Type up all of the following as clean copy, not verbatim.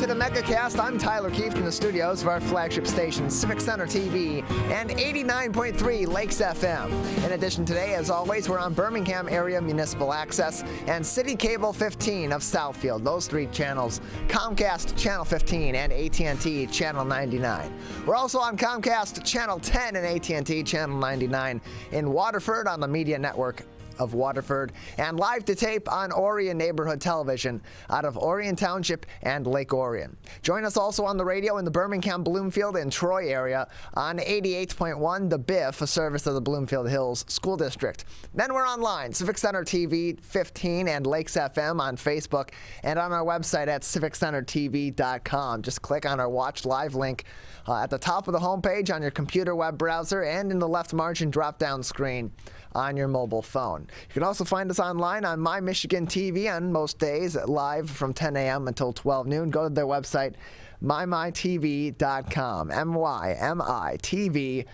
to the Megacast. I'm Tyler Keefe in the studios of our flagship station, Civic Center TV and 89.3 Lakes FM. In addition, today, as always, we're on Birmingham Area Municipal Access and City Cable 15 of Southfield. Those three channels, Comcast Channel 15 and AT&T Channel 99. We're also on Comcast Channel 10 and AT&T Channel 99 in Waterford on the Media Network of Waterford, and live to tape on Orion Neighborhood Television out of Orion Township and Lake Orion. Join us also on the radio in the Birmingham, Bloomfield, and Troy area on 88.1 The Biff, a service of the Bloomfield Hills School District. Then we're online, Civic Center TV 15 and Lakes FM on Facebook, and on our website at civiccentertv.com. Just click on our Watch Live link at the top of the homepage on your computer web browser and in the left margin drop-down screen on your mobile phone. You can also find us online on My Michigan TV on most days, live from 10 a.m. until 12 noon. Go to their website, mymitv.com, mymitv.com.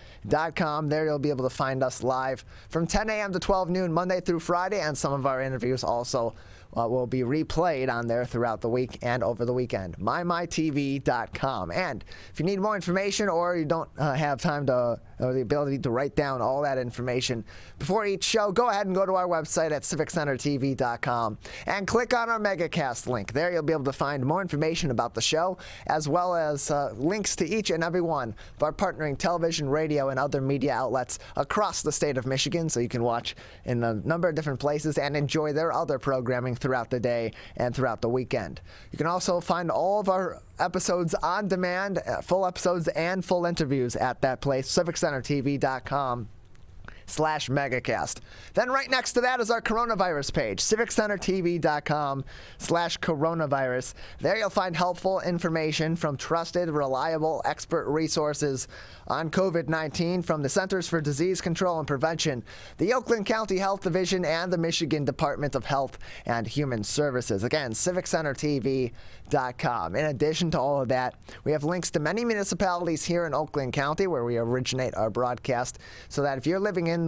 There you'll be able to find us live from 10 a.m. to 12 noon, Monday through Friday, and some of our interviews also will be replayed on there throughout the week and over the weekend. mymitv.com. And if you need more information or you don't have time to or the ability to write down all that information before each show, go ahead and go to our website at civiccentertv.com and click on our Megacast link. There you'll be able to find more information about the show, as well as links to each and every one of our partnering television, radio, and other media outlets across the state of Michigan, so you can watch in a number of different places and enjoy their other programming throughout the day and throughout the weekend. You can also find all of our episodes on demand, full episodes and full interviews at that place, civiccentertv.com/Megacast. Then right next to that is our coronavirus page, civiccentertv.com/coronavirus. There you'll find helpful information from trusted, reliable, expert resources on COVID-19 from the Centers for Disease Control and Prevention, the Oakland County Health Division, and the Michigan Department of Health and Human Services. Again, civiccentertv.com. In addition to all of that, we have links to many municipalities here in Oakland County where we originate our broadcast, so that if you're living in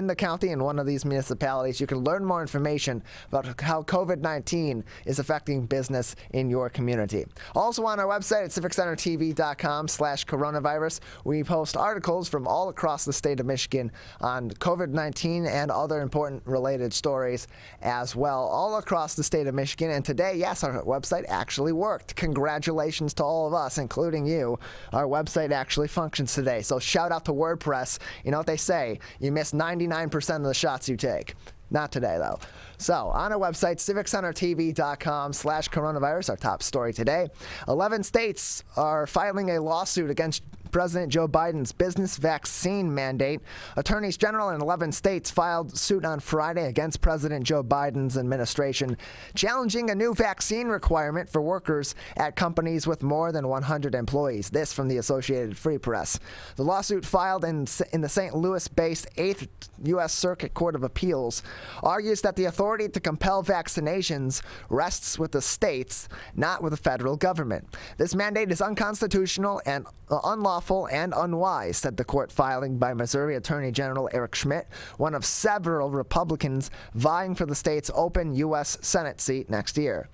the county in one of these municipalities, you can learn more information about how COVID-19 is affecting business in your community. Also on our website at civiccentertv.com/coronavirus, we post articles from all across the state of Michigan on COVID-19 and other important related stories as well, all across the state of Michigan. And today, yes, our website actually worked. Congratulations to all of us, including you. Our website actually functions today. So shout out to WordPress. You know what they say, you miss 99% of the shots you take. Not today, though. So, on our website, civiccentertv.com/coronavirus, our top story today. 11 states are filing a lawsuit against President Joe Biden's business vaccine mandate. Attorneys General in 11 states filed suit on Friday against President Joe Biden's administration, challenging a new vaccine requirement for workers at companies with more than 100 employees. This from the Associated Free Press. The lawsuit, filed in the St. Louis-based 8th U.S. Circuit Court of Appeals, argues that the authority to compel vaccinations rests with the states, not with the federal government. This mandate is unconstitutional and unlawful and unwise, said the court filing by Missouri Attorney General Eric Schmidt, one of several Republicans vying for the state's open U.S. Senate seat next year.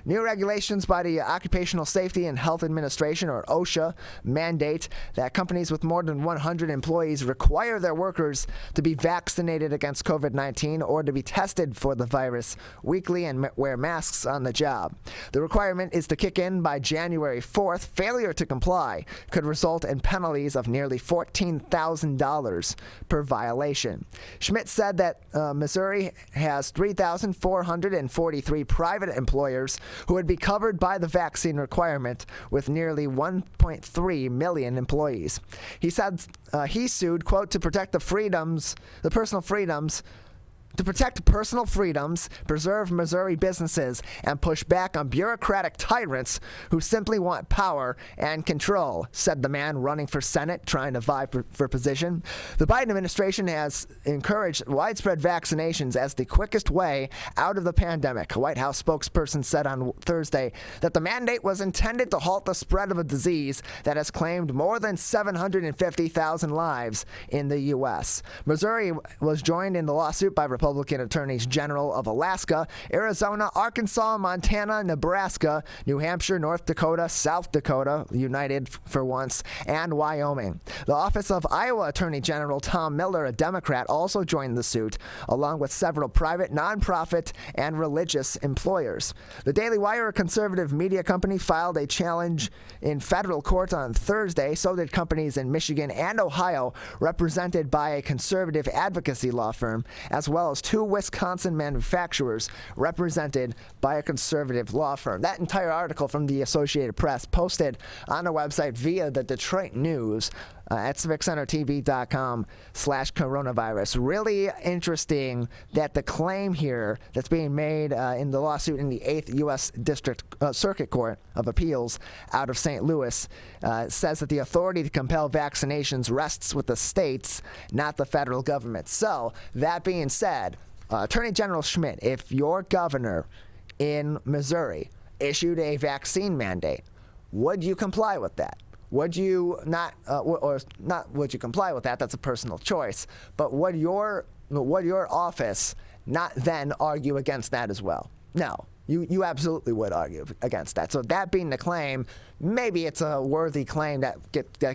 New regulations by the Occupational Safety and Health Administration, or OSHA, mandate that companies with more than 100 employees require their workers to be vaccinated against COVID-19 or to be tested for the virus weekly and wear masks on the job. The requirement is to kick in by January 4th. Failure to comply could result in penalties of nearly $14,000 per violation. Schmidt said that Missouri has 3,443 private employers who would be covered by the vaccine requirement, with nearly 1.3 million employees. He said he sued, quote, to protect personal freedoms, preserve Missouri businesses, and push back on bureaucratic tyrants who simply want power and control, said the man running for Senate trying to vie for position. The Biden administration has encouraged widespread vaccinations as the quickest way out of the pandemic. A White House spokesperson said on Thursday that the mandate was intended to halt the spread of a disease that has claimed more than 750,000 lives in the U.S. Missouri was joined in the lawsuit by Republican attorneys general of Alaska, Arizona, Arkansas, Montana, Nebraska, New Hampshire, North Dakota, South Dakota, united for once, and Wyoming. The office of Iowa Attorney General Tom Miller, a Democrat, also joined the suit, along with several private, nonprofit, and religious employers. The Daily Wire, a conservative media company, filed a challenge in federal court on Thursday. So did companies in Michigan and Ohio, represented by a conservative advocacy law firm, as well as 2 Wisconsin manufacturers represented by a conservative law firm. That entire article from the Associated Press posted on our website via the Detroit News at civiccentertv.com/coronavirus. Really interesting that the claim here that's being made in the lawsuit in the 8th U.S. District Circuit Court of Appeals out of St. Louis says that the authority to compel vaccinations rests with the states, not the federal government. So, that being said, Attorney General Schmidt, if your governor in Missouri issued a vaccine mandate, would you comply with that? Would you not, or not would you comply with that? That's a personal choice. But would your office not then argue against that as well? No, you absolutely would argue against that. So that being the claim, maybe it's a worthy claim that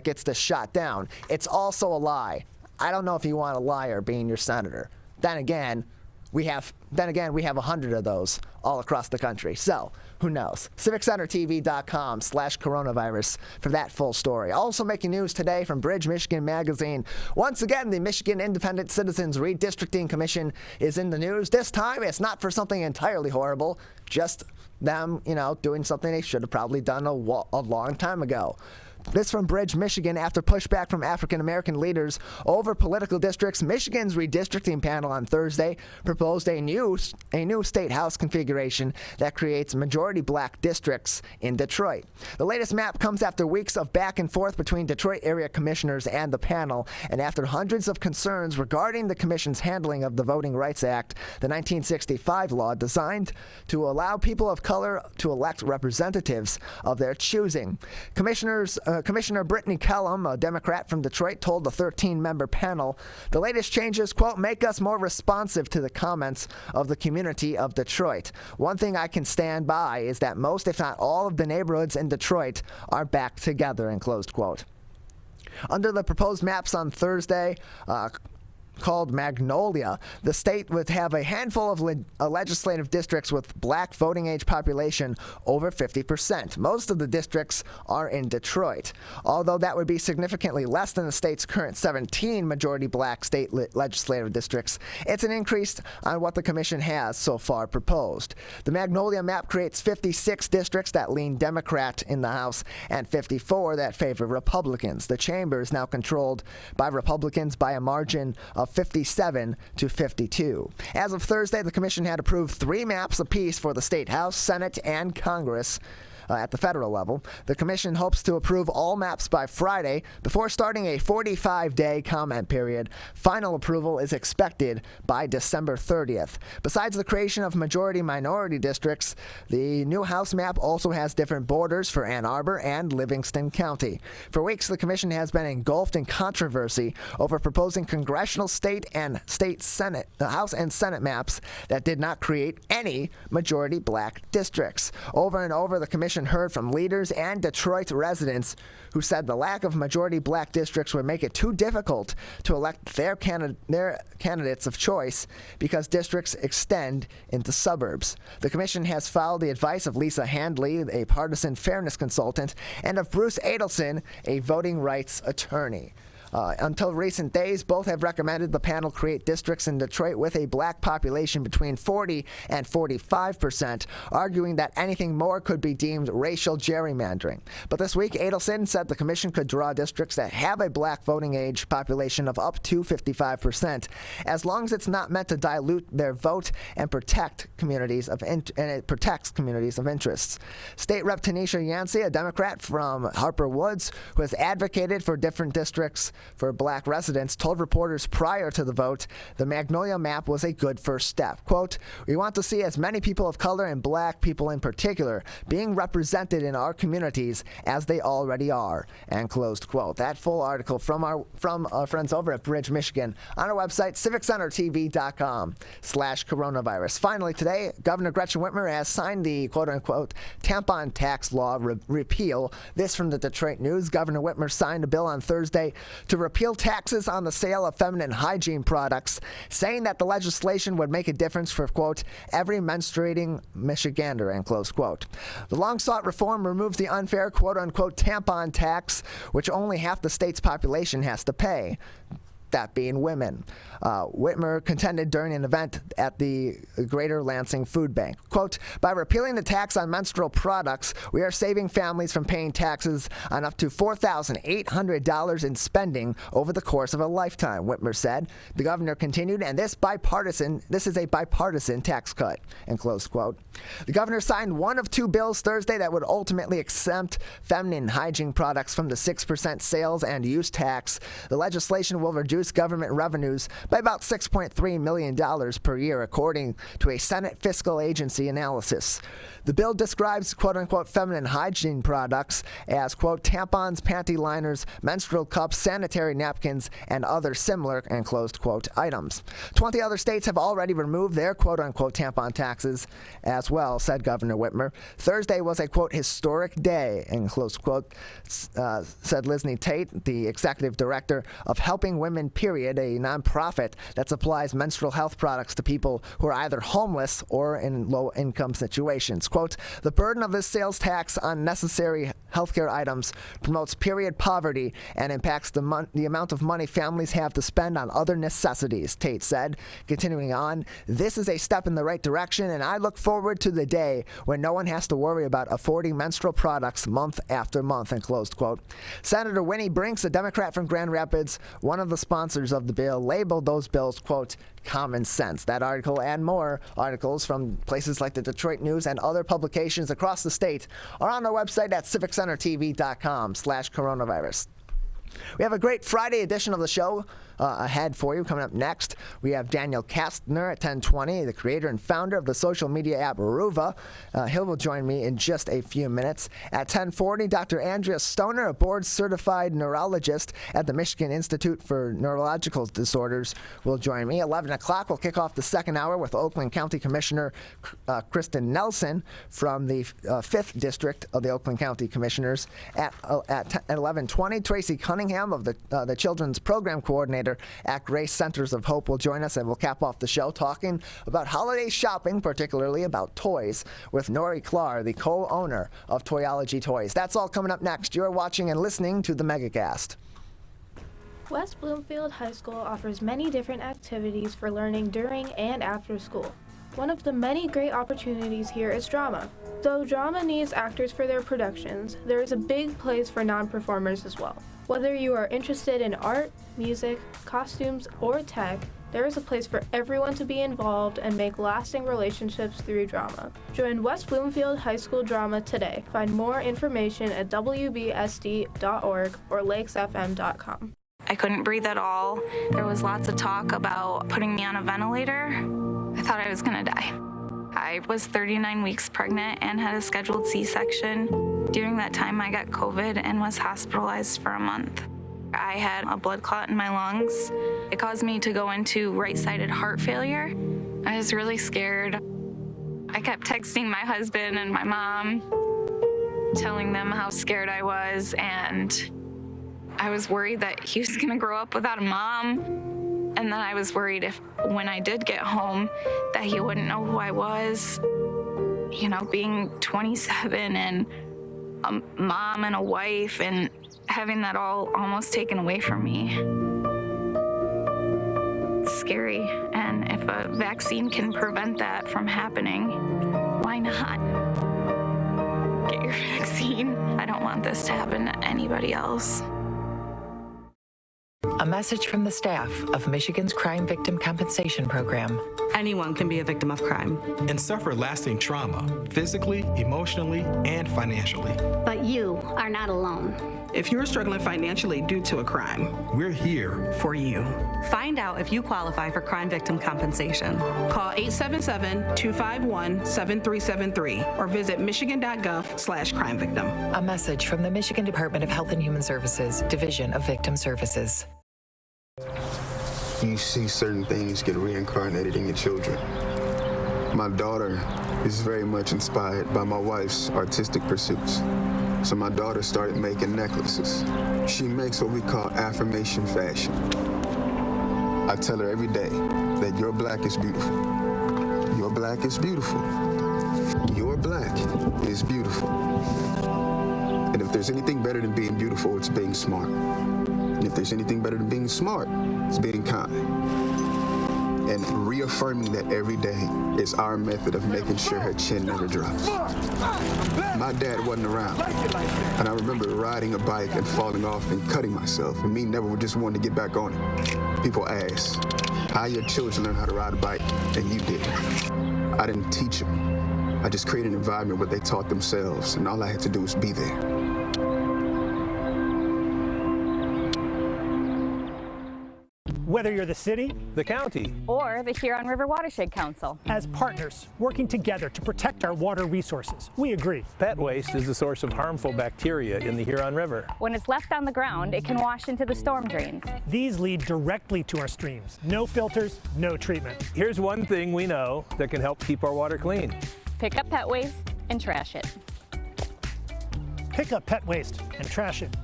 gets this shot down. It's also a lie. I don't know if you want a liar being your senator. Then again, we have 100 of those all across the country. So, who knows? CivicCenterTV.com/coronavirus for that full story. Also making news today from Bridge, Michigan Magazine. Once again, the Michigan Independent Citizens Redistricting Commission is in the news. This time, it's not for something entirely horrible, just them, doing something they should have probably done a long time ago. This from Bridge, Michigan. After pushback from African-American leaders over political districts, Michigan's redistricting panel on Thursday proposed a new state house configuration that creates majority black districts in Detroit. The latest map comes after weeks of back and forth between Detroit area commissioners and the panel, and after hundreds of concerns regarding the commission's handling of the Voting Rights Act, the 1965 law designed to allow people of color to elect representatives of their choosing. Commissioner Brittany Kellum, a Democrat from Detroit, told the 13-member panel, the latest changes, quote, make us more responsive to the comments of the community of Detroit. One thing I can stand by is that most, if not all, of the neighborhoods in Detroit are back together, end closed quote. Under the proposed maps on Thursday, called Magnolia, the state would have a handful of legislative districts with black voting age population over 50%. Most of the districts are in Detroit. Although that would be significantly less than the state's current 17 majority black state legislative districts, it's an increase on what the commission has so far proposed. The Magnolia map creates 56 districts that lean Democrat in the House and 54 that favor Republicans. The chamber is now controlled by Republicans by a margin of 57 to 52. As of Thursday, the commission had approved 3 maps apiece for the state House, Senate, and Congress. At the federal level. The commission hopes to approve all maps by Friday before starting a 45-day comment period. Final approval is expected by December 30th. Besides the creation of majority-minority districts, the new House map also has different borders for Ann Arbor and Livingston County. For weeks, the commission has been engulfed in controversy over proposing congressional state Senate, the House and Senate maps that did not create any majority black districts. Over and over, the commission heard from leaders and Detroit residents who said the lack of majority black districts would make it too difficult to elect their candidates of choice because districts extend into suburbs. The commission has followed the advice of Lisa Handley, a partisan fairness consultant, and of Bruce Adelson, a voting rights attorney. Until recent days, both have recommended the panel create districts in Detroit with a black population between 40 and 45%, arguing that anything more could be deemed racial gerrymandering. But this week, Adelson said the commission could draw districts that have a black voting age population of up to 55%, as long as it's not meant to dilute their vote and protect communities of it protects communities of interests. State Rep. Tanisha Yancey, a Democrat from Harper Woods, who has advocated for different districts for Black residents, told reporters prior to the vote the Magnolia Map was a good first step. Quote, "We want to see as many people of color and Black people in particular being represented in our communities as they already are," and closed quote. That full article from our friends over at Bridge, Michigan on our website, civiccentertv.com/coronavirus. Finally today, Governor Gretchen Whitmer has signed the quote-unquote tampon tax law repeal. This from the Detroit News. Governor Whitmer signed a bill on Thursday to repeal taxes on the sale of feminine hygiene products, saying that the legislation would make a difference for, quote, every menstruating Michigander, end close quote. The long-sought reform removes the unfair, quote-unquote tampon tax, which only half the state's population has to pay, that being women. Whitmer contended during an event at the Greater Lansing Food Bank. Quote, "By repealing the tax on menstrual products, we are saving families from paying taxes on up to $4,800 in spending over the course of a lifetime," Whitmer said. The governor continued, "And this is a bipartisan tax cut," end close quote. The governor signed one of two bills Thursday that would ultimately exempt feminine hygiene products from the 6% sales and use tax. The legislation will reduce government revenues by about $6.3 million per year, according to a Senate fiscal agency analysis. The bill describes, quote-unquote, feminine hygiene products as, quote, tampons, panty liners, menstrual cups, sanitary napkins, and other similar, and closed quote, items. 20 other states have already removed their, quote-unquote, tampon taxes as well, said Governor Whitmer. Thursday was a, quote, historic day, end close quote, said Lizney Tate, the executive director of Helping Women Period, a nonprofit that supplies menstrual health products to people who are either homeless or in low-income situations. Quote, "The burden of this sales tax on necessary healthcare items promotes period poverty and impacts the amount of money families have to spend on other necessities," Tate said. Continuing on, "This is a step in the right direction, and I look forward to the day when no one has to worry about affording menstrual products month after month," end closed quote. Senator Winnie Brinks, a Democrat from Grand Rapids, one of the sponsors of the bill, labeled those bills, quote, common sense. That article and more articles from places like the Detroit News and other publications across the state are on our website at civiccentertv.com/coronavirus. We have a great Friday edition of the show ahead for you. Coming up next, we have Daniel Kastner at 10:20, the creator and founder of the social media app Ruva. He will join me in just a few minutes. At 10:40, Dr. Andrea Stoner, a board-certified neurologist at the Michigan Institute for Neurological Disorders, will join me. 11 o'clock, we'll kick off the second hour with Oakland County Commissioner Kristen Nelson from the 5th District of the Oakland County Commissioners. At 11:20, Traci Cunningham of the Children's Program Coordinator at Grace Centers of Hope will join us, and we'll cap off the show talking about holiday shopping, particularly about toys, with Nori Klar, the co-owner of Toyology Toys. That's all coming up next. You're watching and listening to the Megacast. West Bloomfield High School offers many different activities for learning during and after school. One of the many great opportunities here is drama. Though drama needs actors for their productions, there is a big place for non-performers as well. Whether you are interested in art, music, costumes, or tech, there is a place for everyone to be involved and make lasting relationships through drama. Join West Bloomfield High School Drama today. Find more information at wbsd.org or lakesfm.com. I couldn't breathe at all. There was lots of talk about putting me on a ventilator. I thought I was gonna die. I was 39 weeks pregnant and had a scheduled C-section. During that time, I got COVID and was hospitalized for a month. I had a blood clot in my lungs. It caused me to go into right-sided heart failure. I was really scared. I kept texting my husband and my mom, telling them how scared I was, and I was worried that he was gonna grow up without a mom. And then I was worried if, when I did get home, that he wouldn't know who I was. You know, being 27 and a mom and a wife and having that all almost taken away from me. It's scary, and if a vaccine can prevent that from happening, why not? Get your vaccine. I don't want this to happen to anybody else. A message from the staff of Michigan's Crime Victim Compensation Program. Anyone can be a victim of crime and suffer lasting trauma, physically, emotionally, and financially. But you are not alone. If you're struggling financially due to a crime, we're here for you. Find out if you qualify for crime victim compensation. Call 877-251-7373 or visit michigan.gov/crime-victim. A message from the Michigan Department of Health and Human Services, Division of Victim Services. You see certain things get reincarnated in your children. My daughter is very much inspired by my wife's artistic pursuits. So my daughter started making necklaces. She makes what we call affirmation fashion. I tell her every day that your black is beautiful. Your black is beautiful. Your black is beautiful. And if there's anything better than being beautiful, it's being smart. And if there's anything better than being smart, it's being kind. And reaffirming that every day is our method of making sure her chin never drops. My dad wasn't around, and I remember riding a bike and falling off and cutting myself, and me never just wanted to get back on it. People ask, how your children learn how to ride a bike, and you didn't. I didn't teach them. I just created an environment where they taught themselves, and all I had to do was be there. Whether you're the city, the county, or the Huron River Watershed Council. As partners working together to protect our water resources, we agree. Pet waste is the source of harmful bacteria in the Huron River. When it's left on the ground, it can wash into the storm drains. These lead directly to our streams. No filters, no treatment. Here's one thing we know that can help keep our water clean. Pick up pet waste and trash it. Pick up pet waste and trash it.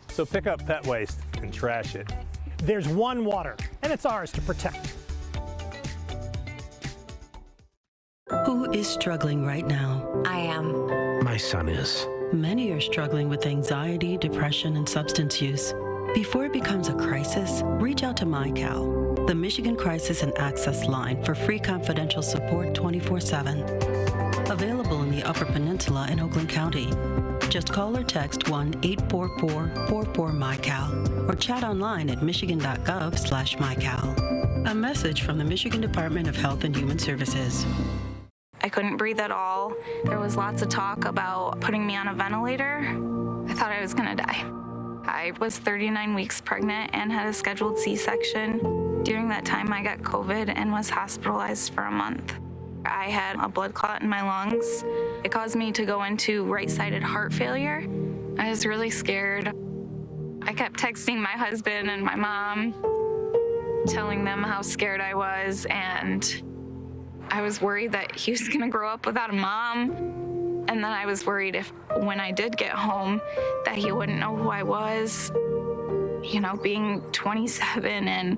So pick up pet waste and trash it. There's one water, and it's ours to protect. Who is struggling right now? I am. My son is. Many are struggling with anxiety, depression, and substance use. Before it becomes a crisis, reach out to MyCal, the Michigan Crisis and Access Line for free confidential support 24/7. Available in the Upper Peninsula and Oakland County. Just call or text 1-844-44-MyCal or chat online at michigan.gov/MyCal. A message from the Michigan Department of Health and Human Services. I couldn't breathe at all. There was lots of talk about putting me on a ventilator. I thought I was gonna die. I was 39 weeks pregnant and had a scheduled C-section. During that time, I got COVID and was hospitalized for a month. I had a blood clot in my lungs. It caused me to go into right-sided heart failure. I was really scared. I kept texting my husband and my mom, telling them how scared I was, and I was worried that he was gonna grow up without a mom. And then I was worried if, when I did get home, that he wouldn't know who I was. You know, being 27 and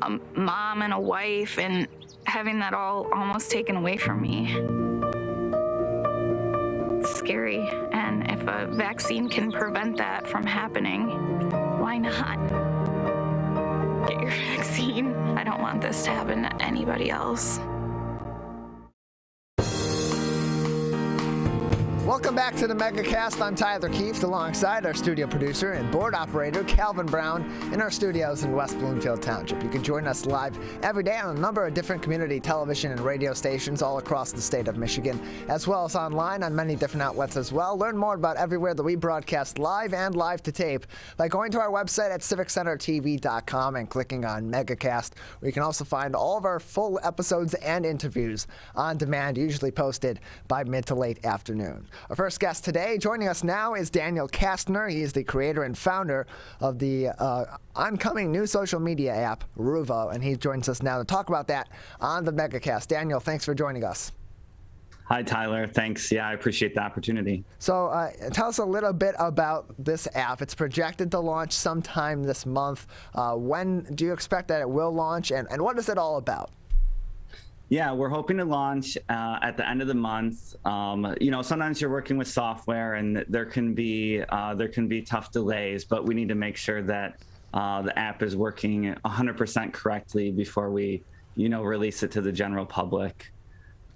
a mom and a wife and having that all almost taken away from me. It's scary, and if a vaccine can prevent that from happening, why not? Get your vaccine. I don't want this to happen to anybody else. Welcome back to the Megacast. I'm Tyler Keefe, alongside our studio producer and board operator, Calvin Brown, in our studios in West Bloomfield Township. You can join us live every day on a number of different community television and radio stations all across the state of Michigan, as well as online on many different outlets as well. Learn more about everywhere that we broadcast live and live to tape by going to our website at civiccentertv.com and clicking on Megacast, where you can also find all of our full episodes and interviews on demand, usually posted by mid to late afternoon. Our first guest today, joining us now, is Daniel Kastner. He is the creator and founder of the oncoming new social media app, Ruva, and he joins us now to talk about that on the Megacast. Daniel, thanks for joining us. Hi, Tyler. Thanks. Yeah, I appreciate the opportunity. So tell us a little bit about this app. It's projected to launch sometime this month. When do you expect that it will launch, and what is it all about? Yeah, we're hoping to launch at the end of the month. You know, sometimes you're working with software and there can be tough delays, but we need to make sure that the app is working 100% correctly before we, release it to the general public.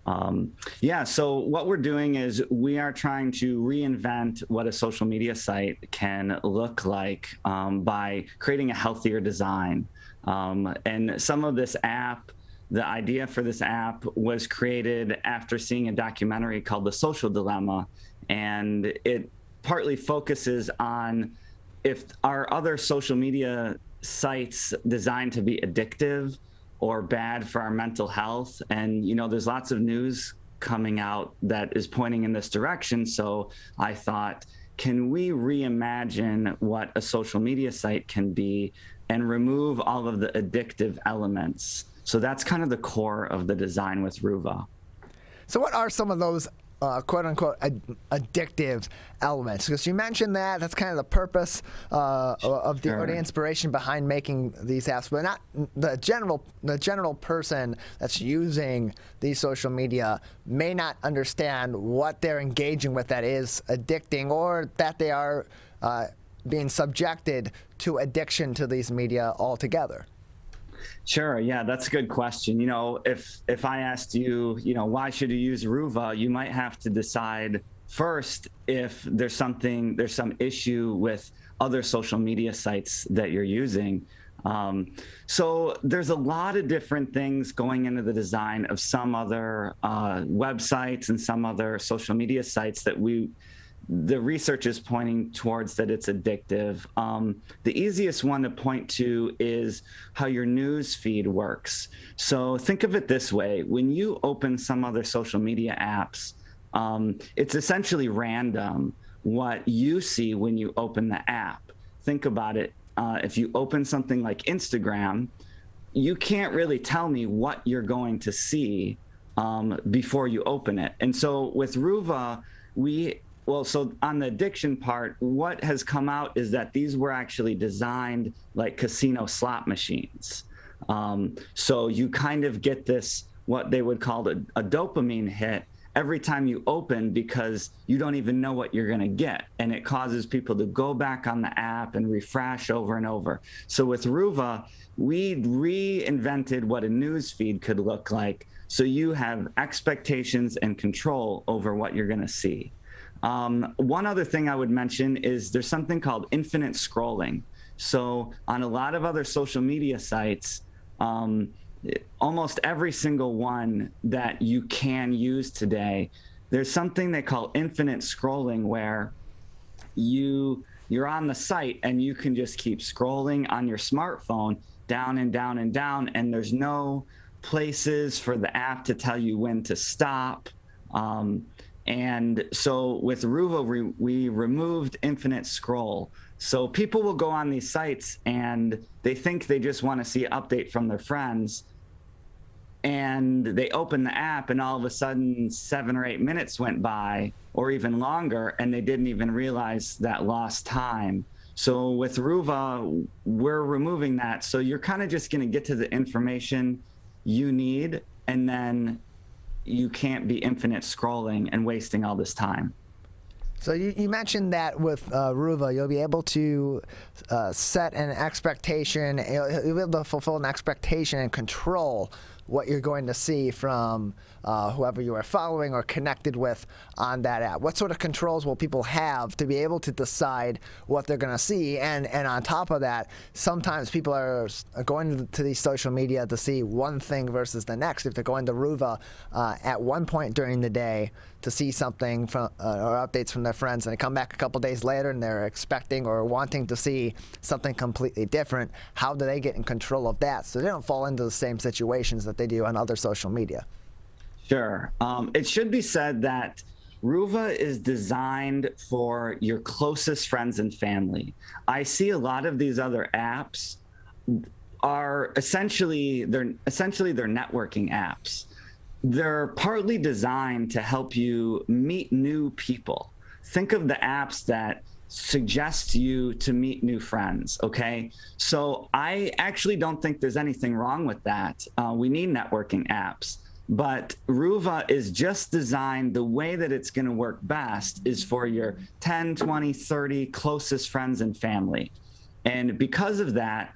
So what we're doing is we are trying to reinvent what a social media site can look like by creating a healthier design. And some of this app, the idea for this app was created after seeing a documentary called The Social Dilemma, and it partly focuses on if are other social media sites designed to be addictive or bad for our mental health. And, there's lots of news coming out that is pointing in this direction. So I thought, can we reimagine what a social media site can be and remove all of the addictive elements? So that's kind of the core of the design with Ruva. So what are some of those quote unquote addictive elements? Because you mentioned that's kind of the purpose of the or the inspiration behind making these apps, but not the general person that's using these social media may not understand what they're engaging with that is addicting, or that they are being subjected to addiction to these media altogether. Sure. Yeah, that's a good question. If I asked you, why should you use Ruva, you might have to decide first if there's some issue with other social media sites that you're using. So there's a lot of different things going into the design of some other websites and some other social media sites that the research is pointing towards that it's addictive. The easiest one to point to is how your news feed works. So think of it this way. When you open some other social media apps, it's essentially random what you see when you open the app. Think about it. If you open something like Instagram, you can't really tell me what you're going to see before you open it. And so with Ruva, so on the addiction part, what has come out is that these were actually designed like casino slot machines. So you kind of get this, what they would call a dopamine hit every time you open, because you don't even know what you're going to get. And it causes people to go back on the app and refresh over and over. So with Ruva, we reinvented what a news feed could look like. So you have expectations and control over what you're going to see. One other thing I would mention is there's something called infinite scrolling. So on a lot of other social media sites, almost every single one that you can use today, there's something they call infinite scrolling, where you're on the site and you can just keep scrolling on your smartphone down and down and down, and there's no places for the app to tell you when to stop. And so with Ruva, we removed infinite scroll. So people will go on these sites and they think they just want to see an update from their friends. And they open the app and all of a sudden 7 or 8 minutes went by, or even longer, and they didn't even realize that lost time. So with Ruva, we're removing that. So you're kind of just going to get to the information you need, and then you can't be infinite scrolling and wasting all this time. So you mentioned that with Ruva, you'll be able to set an expectation, you'll be able to fulfill an expectation and control what you're going to see from whoever you are following or connected with on that app. What sort of controls will people have to be able to decide what they're going to see? And on top of that, sometimes people are going to these social media to see one thing versus the next. If they're going to Ruva at one point during the day to see something from or updates from their friends, and they come back a couple days later and they're expecting or wanting to see something completely different, how do they get in control of that so they don't fall into the same situations that they do on other social media? Sure. It should be said that Ruva is designed for your closest friends and family. I see a lot of these other apps are essentially networking apps. They're partly designed to help you meet new people. Think of the apps that suggest you to meet new friends, okay? So I actually don't think there's anything wrong with that. We need networking apps. But Ruva is just designed, the way that it's going to work best is for your 10, 20, 30 closest friends and family. And because of that,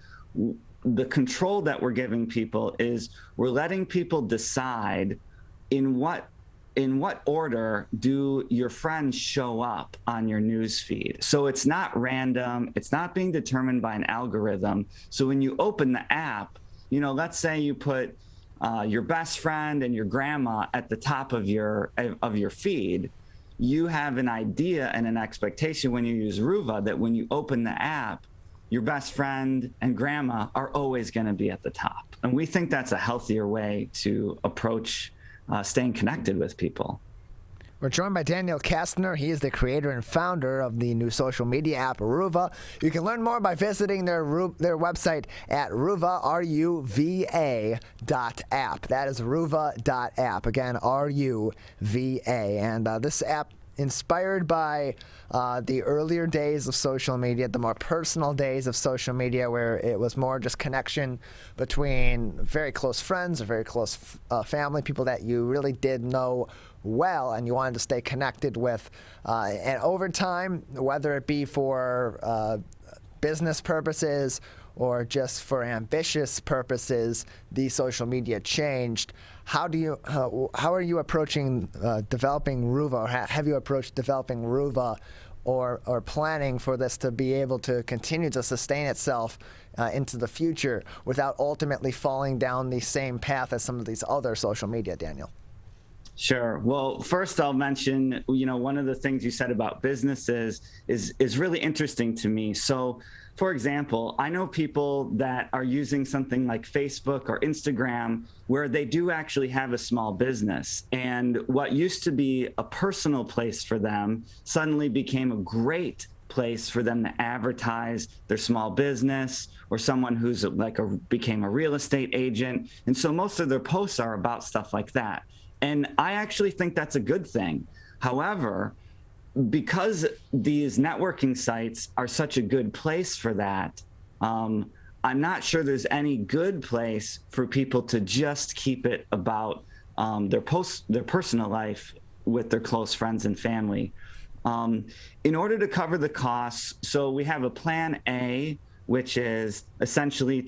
the control that we're giving people is we're letting people decide in what order do your friends show up on your news feed? So it's not random. It's not being determined by an algorithm. So when you open the app, let's say you put your best friend and your grandma at the top of your feed, you have an idea and an expectation when you use Ruva that when you open the app, your best friend and grandma are always going to be at the top. And we think that's a healthier way to approach staying connected with people. We're joined by Daniel Kastner. He is the creator and founder of the new social media app, Ruva. You can learn more by visiting their website at Ruva, RUVA.app. That is Ruva.app. Again, RUVA. And this app, inspired by the earlier days of social media, the more personal days of social media, where it was more just connection between very close friends or very close family, people that you really did know well and you wanted to stay connected with. And over time, whether it be for business purposes or just for ambitious purposes, the social media changed. How are you approaching developing Ruva, or have you approached developing Ruva or planning for this to be able to continue to sustain itself into the future without ultimately falling down the same path as some of these other social media, Daniel? Sure. Well, first I'll mention, one of the things you said about businesses is really interesting to me. So, for example, I know people that are using something like Facebook or Instagram where they do actually have a small business. And what used to be a personal place for them suddenly became a great place for them to advertise their small business, or someone who's became a real estate agent. And so most of their posts are about stuff like that. And I actually think that's a good thing. However, because these networking sites are such a good place for that, I'm not sure there's any good place for people to just keep it about their personal life with their close friends and family. In order to cover the costs, so we have a plan A, which is essentially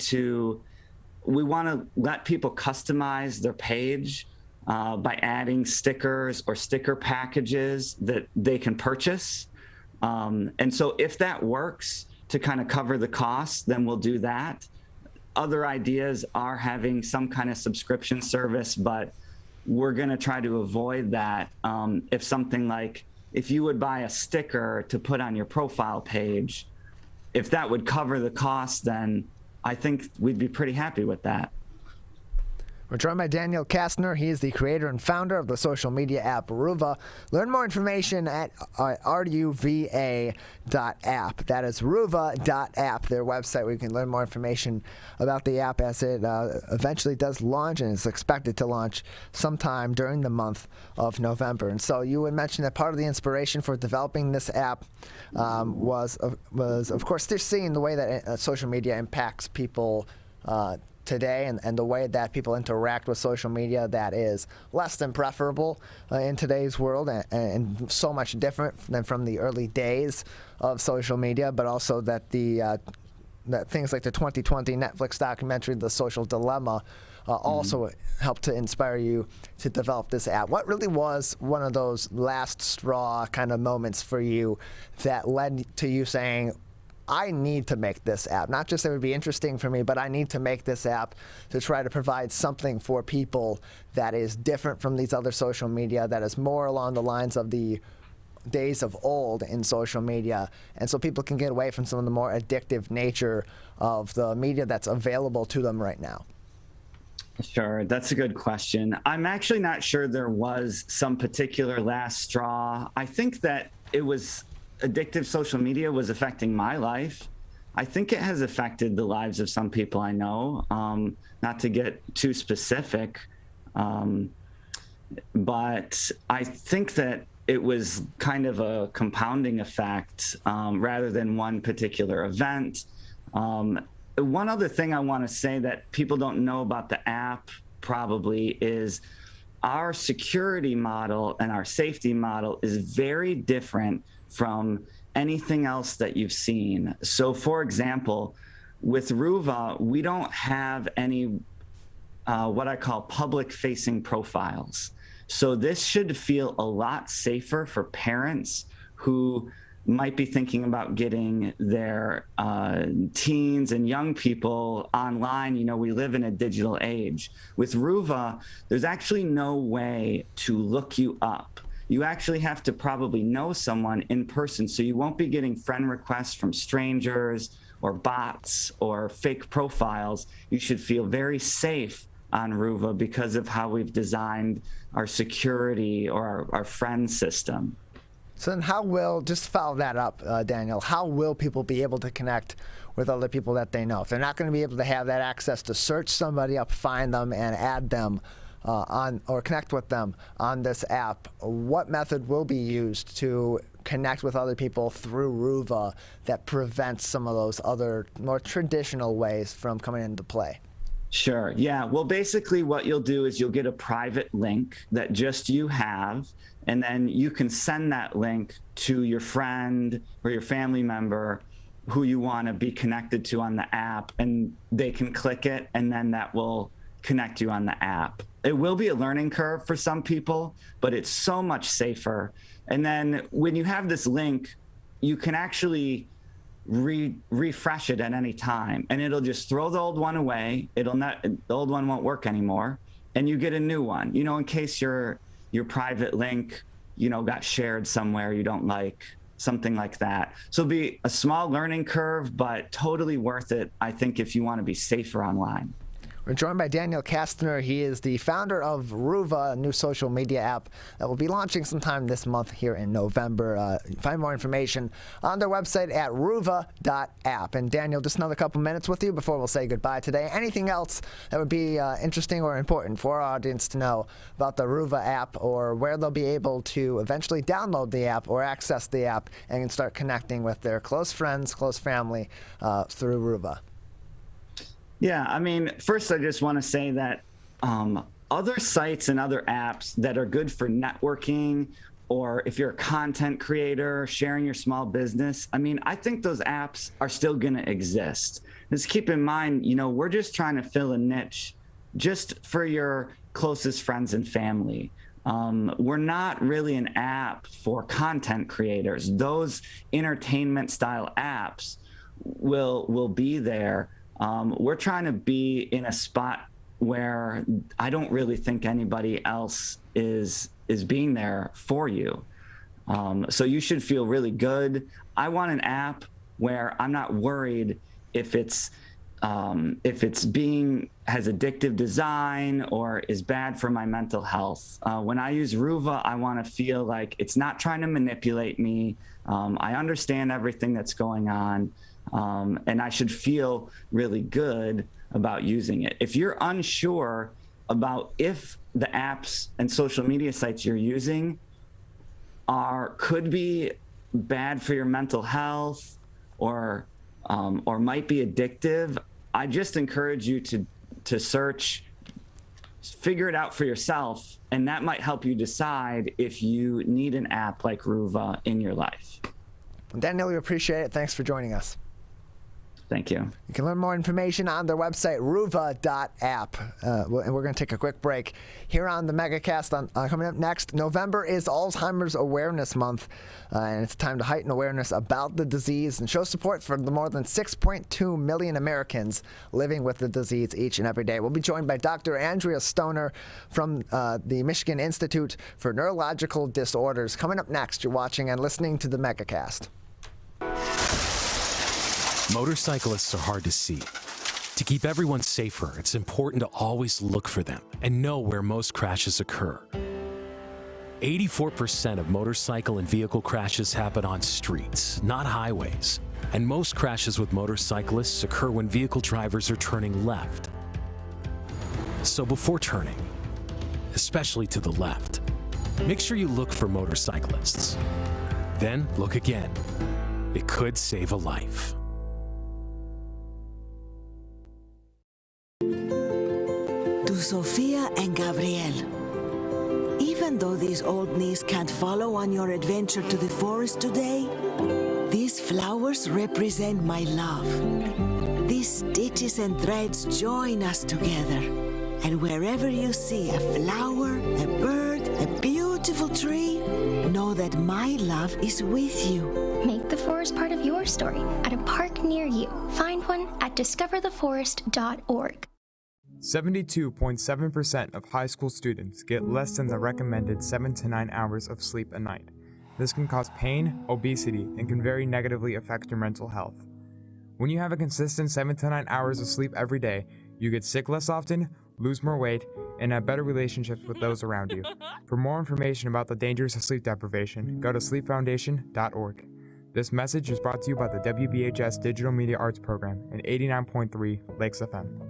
we want to let people customize their page by adding stickers or sticker packages that they can purchase. And so if that works to kind of cover the costs, then we'll do that. Other ideas are having some kind of subscription service, but we're going to try to avoid that. If something like, if you would buy a sticker to put on your profile page, if that would cover the cost, then I think we'd be pretty happy with that. We're joined by Daniel Kastner. He is the creator and founder of the social media app Ruva. Learn more information at ruva.app. That is ruva.app, their website, where you can learn more information about the app as it eventually does launch, and is expected to launch sometime during the month of November. And so you would mention that part of the inspiration for developing this app was of course, just seeing the way that social media impacts people today, and the way that people interact with social media that is less than preferable in today's world, and so much different than from the early days of social media, but also that that things like the 2020 Netflix documentary, The Social Dilemma, also helped to inspire you to develop this app. What really was one of those last straw kind of moments for you that led to you saying, I need to make this app? Not just that it would be interesting for me, but I need to make this app to try to provide something for people that is different from these other social media, that is more along the lines of the days of old in social media, and so people can get away from some of the more addictive nature of the media that's available to them right now. Sure, that's a good question. I'm actually not sure there was some particular last straw. I think that addictive social media was affecting my life. I think it has affected the lives of some people I know, not to get too specific, but I think that it was kind of a compounding effect rather than one particular event. One other thing I want to say that people don't know about the app probably is our security model and our safety model is very different from anything else that you've seen. So for example, with Ruva, we don't have any what I call public facing profiles. So this should feel a lot safer for parents who might be thinking about getting their teens and young people online. You know, we live in a digital age. With Ruva, there's actually no way to look you up. You actually have to probably know someone in person, so you won't be getting friend requests from strangers or bots or fake profiles. You should feel very safe on Ruva because of how we've designed our security or our friend system. So then how will, just follow that up, Daniel, how will people be able to connect with other people that they know? If they're not going to be able to have that access to search somebody up, find them, and add them on or connect with them on this app, what method will be used to connect with other people through Ruva that prevents some of those other more traditional ways from coming into play? Sure. Yeah. Well, basically what you'll do is you'll get a private link that just you have, and then you can send that link to your friend or your family member who you want to be connected to on the app, and they can click it, and then that will connect you on the app. It will be a learning curve for some people, but it's so much safer. And then when you have this link, you can actually refresh it at any time, and it'll just throw the old one away. The old one won't work anymore, and you get a new one, you know, in case your private link, you know, got shared somewhere you don't like, something like that. So it'll be a small learning curve, but totally worth it, I think, if you want to be safer online. We're joined by Daniel Stoner. He is the founder of Ruva, a new social media app that will be launching sometime this month here in November. Find more information on their website at ruva.app. And Daniel, just another couple minutes with you before we'll say goodbye today. Anything else that would be interesting or important for our audience to know about the Ruva app, or where they'll be able to eventually download the app or access the app and start connecting with their close friends, close family through Ruva? Yeah, I mean, first I just want to say that other sites and other apps that are good for networking, or if you're a content creator, sharing your small business, I mean, I think those apps are still going to exist. Just keep in mind, you know, we're just trying to fill a niche just for your closest friends and family. We're not really an app for content creators. Those entertainment style apps will be there. We're trying to be in a spot where I don't really think anybody else is being there for you. So you should feel really good. I want an app where I'm not worried if it's has addictive design or is bad for my mental health. When I use Ruva, I want to feel like it's not trying to manipulate me. I understand everything that's going on. And I should feel really good about using it. If you're unsure about if the apps and social media sites you're using could be bad for your mental health or might be addictive, I just encourage you to search, figure it out for yourself, and that might help you decide if you need an app like Ruva in your life. Daniel, we appreciate it. Thanks for joining us. Thank you. You can learn more information on their website, ruva.app. And we're going to take a quick break here on the Megacast. Coming up next, November is Alzheimer's Awareness Month, and it's time to heighten awareness about the disease and show support for the more than 6.2 million Americans living with the disease each and every day. We'll be joined by Dr. Andrea Stoner from the Michigan Institute for Neurological Disorders. Coming up next, you're watching and listening to the Megacast. Motorcyclists are hard to see. To keep everyone safer, it's important to always look for them and know where most crashes occur. 84% of motorcycle and vehicle crashes happen on streets, not highways. And most crashes with motorcyclists occur when vehicle drivers are turning left. So before turning, especially to the left, make sure you look for motorcyclists. Then look again. It could save a life. To Sophia and Gabriel, even though these old knees can't follow on your adventure to the forest today, these flowers represent my love. These stitches and threads join us together. And wherever you see a flower, a bird, a beautiful tree, know that my love is with you. Make the forest part of your story at a park near you. Find one at discovertheforest.org. 72.7% of high school students get less than the recommended 7 to 9 hours of sleep a night. This can cause pain, obesity, and can very negatively affect your mental health. When you have a consistent 7 to 9 hours of sleep every day, you get sick less often, lose more weight, and have better relationships with those around you. For more information about the dangers of sleep deprivation, go to sleepfoundation.org. This message is brought to you by the WBHS Digital Media Arts Program and 89.3 Lakes FM.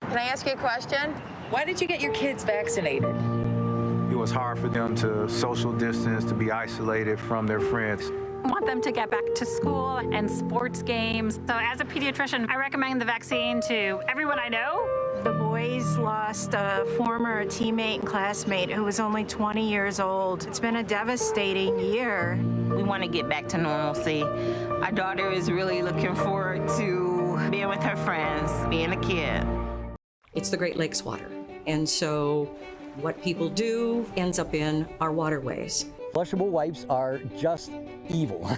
Can I ask you a question? Why did you get your kids vaccinated? It was hard for them to social distance, to be isolated from their friends. I want them to get back to school and sports games. So as a pediatrician, I recommend the vaccine to everyone I know. The boys lost a former teammate and classmate who was only 20 years old. It's been a devastating year. We want to get back to normalcy. Our daughter is really looking forward to being with her friends, being a kid. It's the Great Lakes water, and so what people do ends up in our waterways. Flushable wipes are just evil.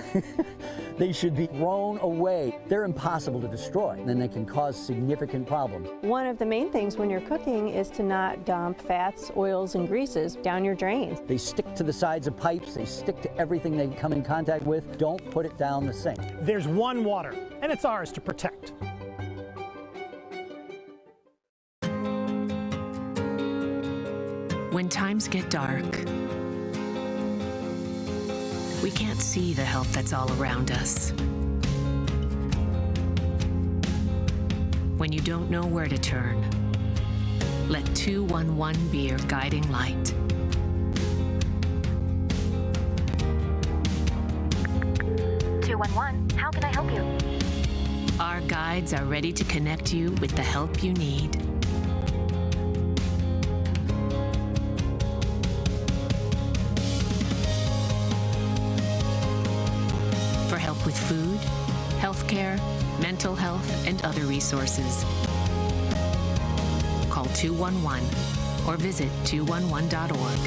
They should be thrown away. They're impossible to destroy, and they can cause significant problems. One of the main things when you're cooking is to not dump fats, oils, and greases down your drains. They stick to the sides of pipes. They stick to everything they come in contact with. Don't put it down the sink. There's one water, and it's ours to protect. When times get dark, we can't see the help that's all around us. When you don't know where to turn, let 211 be your guiding light. How can I help you? Our guides are ready to connect you with the help you need. For help with food, healthcare, mental health, and other resources, call 211 or visit 211.org.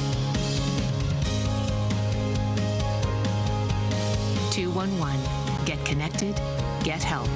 211. Get connected, get help.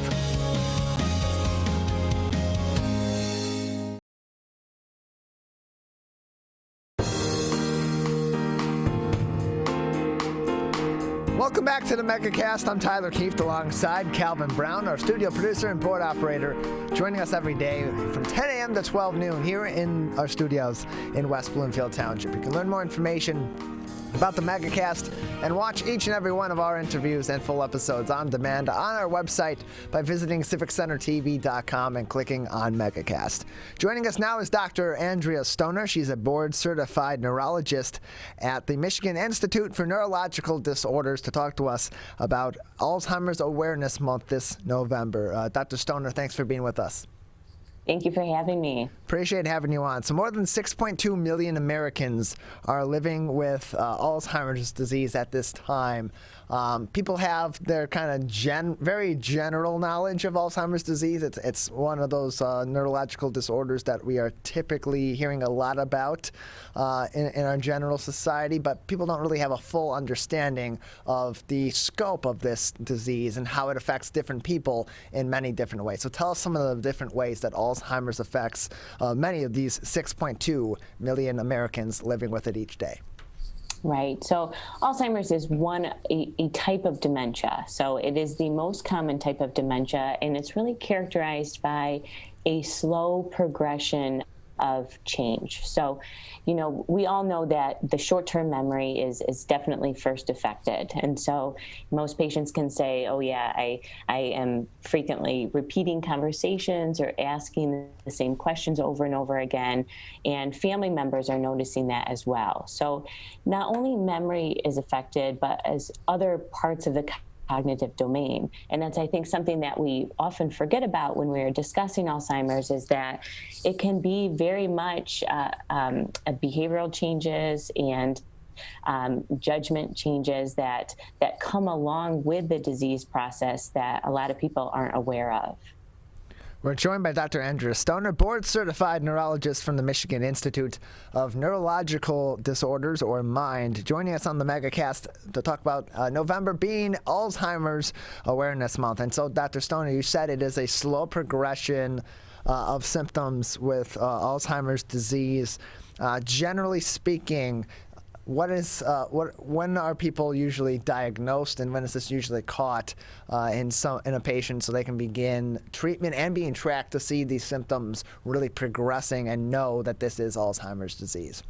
Welcome back to the Megacast. I'm Tyler Keefe alongside Calvin Brown, our studio producer and board operator, joining us every day from 10 a.m. to 12 noon here in our studios in West Bloomfield Township. You can learn more information about the Megacast and watch each and every one of our interviews and full episodes on demand on our website by visiting civiccentertv.com and clicking on Megacast. Joining us now is Dr. Andrea Stoner. She's a board-certified neurologist at the Michigan Institute for Neurological Disorders to talk to us about Alzheimer's Awareness Month this November. Dr. Stoner, thanks for being with us. Thank you for having me. Appreciate having you on. So more than 6.2 million Americans are living with Alzheimer's disease at this time. People have their kind of very general knowledge of Alzheimer's disease. It's one of those neurological disorders that we are typically hearing a lot about in our general society, but people don't really have a full understanding of the scope of this disease and how it affects different people in many different ways. So tell us some of the different ways that Alzheimer's affects many of these 6.2 million Americans living with it each day. Right. So Alzheimer's is a type of dementia. So it is the most common type of dementia, and it's really characterized by a slow progression of change. So, we all know that the short-term memory is definitely first affected. And so most patients can say, oh yeah, I am frequently repeating conversations or asking the same questions over and over again. And family members are noticing that as well. So not only memory is affected, but as other parts of the cognitive domain. And that's, I think, something that we often forget about when we're discussing Alzheimer's, is that it can be very much behavioral changes and judgment changes that come along with the disease process that a lot of people aren't aware of. We're joined by Dr. Andrea Stoner, board-certified neurologist from the Michigan Institute of Neurological Disorders, or MIND, joining us on the Megacast to talk about November being Alzheimer's Awareness Month. And so, Dr. Stoner, you said it is a slow progression of symptoms with Alzheimer's disease. Generally speaking, when are people usually diagnosed, and when is this usually caught in a patient so they can begin treatment and being tracked to see these symptoms really progressing and know that this is Alzheimer's disease?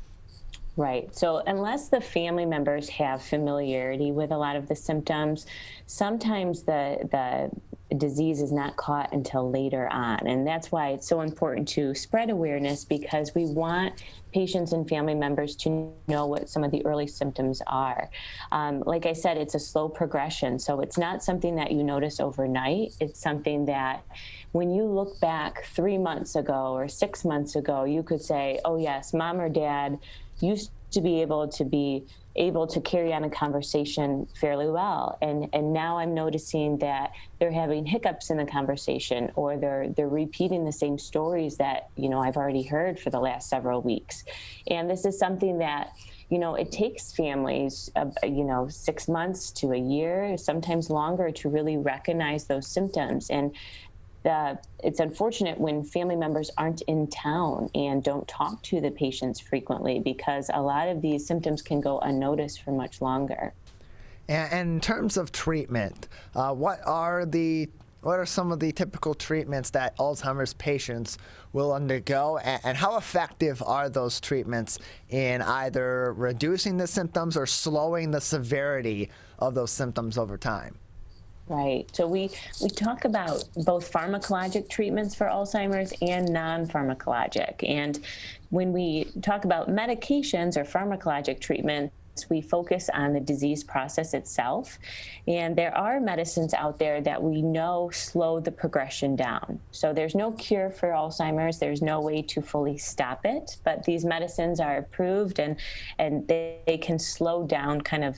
Right. So unless the family members have familiarity with a lot of the symptoms, sometimes the disease is not caught until later on. And that's why it's so important to spread awareness, because we want patients and family members to know what some of the early symptoms are. Like I said, it's a slow progression. So it's not something that you notice overnight. It's something that when you look back 3 months ago or 6 months ago, you could say, oh yes, mom or dad used to be able to carry on a conversation fairly well. And now I'm noticing that they're having hiccups in the conversation, or they're repeating the same stories that, I've already heard for the last several weeks. And this is something that, it takes families, 6 months to a year, sometimes longer, to really recognize those symptoms. And it's unfortunate when family members aren't in town and don't talk to the patients frequently, because a lot of these symptoms can go unnoticed for much longer. And in terms of treatment, what are some of the typical treatments that Alzheimer's patients will undergo, and how effective are those treatments in either reducing the symptoms or slowing the severity of those symptoms over time? Right. So we talk about both pharmacologic treatments for Alzheimer's and non-pharmacologic. And when we talk about medications or pharmacologic treatments, we focus on the disease process itself. And there are medicines out there that we know slow the progression down. So there's no cure for Alzheimer's. There's no way to fully stop it. But these medicines are approved, and they can slow down kind of,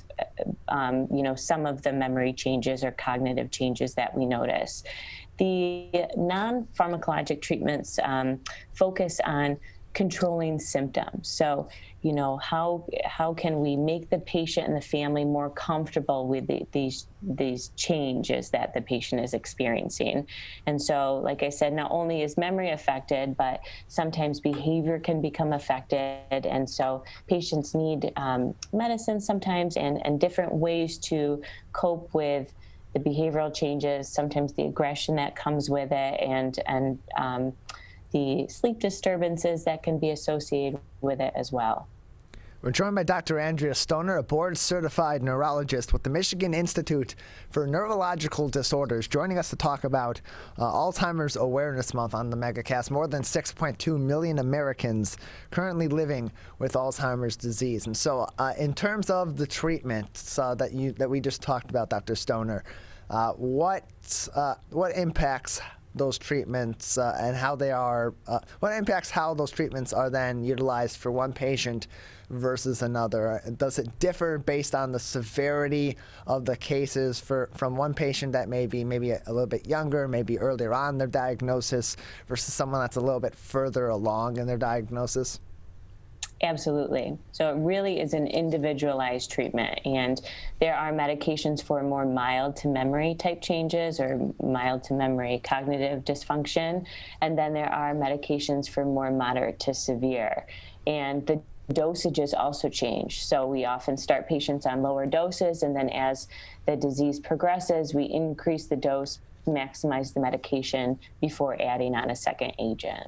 some of the memory changes or cognitive changes that we notice. The non-pharmacologic treatments focus on controlling symptoms. So, how can we make the patient and the family more comfortable with these changes that the patient is experiencing? And so, like I said, not only is memory affected, but sometimes behavior can become affected. And so patients need medicine sometimes, and different ways to cope with the behavioral changes, sometimes the aggression that comes with it, and the sleep disturbances that can be associated with it as well. We're joined by Dr. Andrea Stoner, a board-certified neurologist with the Michigan Institute for Neurological Disorders, joining us to talk about Alzheimer's Awareness Month on the Megacast. More than 6.2 million Americans currently living with Alzheimer's disease. And so in terms of the treatments that we just talked about, Dr. Stoner, what impacts those treatments and how they are, what impacts how those treatments are then utilized for one patient versus another? Does it differ based on the severity of the cases from one patient that may be maybe a little bit younger, maybe earlier on their diagnosis, versus someone that's a little bit further along in their diagnosis? Absolutely. So it really is an individualized treatment, and there are medications for more mild to memory type changes or mild to memory cognitive dysfunction, and then there are medications for more moderate to severe. And the dosages also change. So we often start patients on lower doses, and then as the disease progresses, we increase the dose, maximize the medication before adding on a second agent.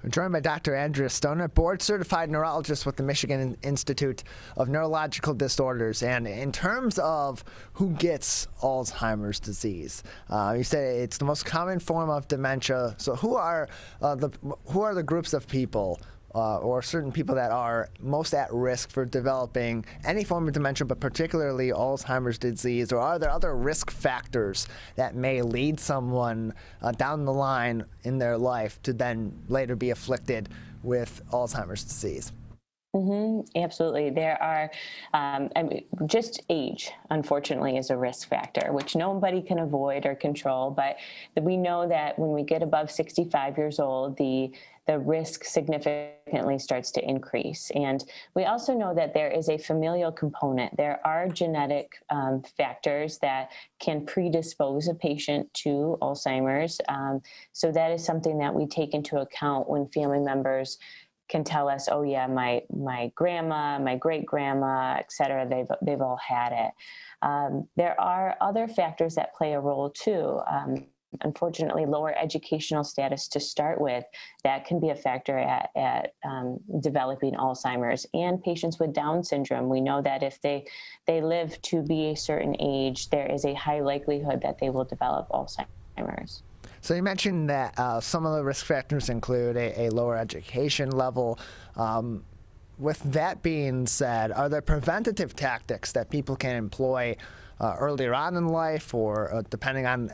I'm joined by Dr. Andrea Stoner, board-certified neurologist with the Michigan Institute of Neurological Disorders. And in terms of who gets Alzheimer's disease, you say it's the most common form of dementia. So who are the groups of people or certain people that are most at risk for developing any form of dementia, but particularly Alzheimer's disease? Or are there other risk factors that may lead someone down the line in their life to then later be afflicted with Alzheimer's disease? Absolutely. There are, just age, unfortunately, is a risk factor, which nobody can avoid or control. But we know that when we get above 65 years old, the risk significantly starts to increase. And we also know that there is a familial component. There are genetic factors that can predispose a patient to Alzheimer's. So that is something that we take into account when family members can tell us, oh yeah, my grandma, my great grandma, et cetera, they've all had it. There are other factors that play a role too. Unfortunately, lower educational status to start with, that can be a factor at developing Alzheimer's. And patients with Down syndrome, we know that if they live to be a certain age, there is a high likelihood that they will develop Alzheimer's. So you mentioned that some of the risk factors include a lower education level. With that being said, are there preventative tactics that people can employ earlier on in life, or depending on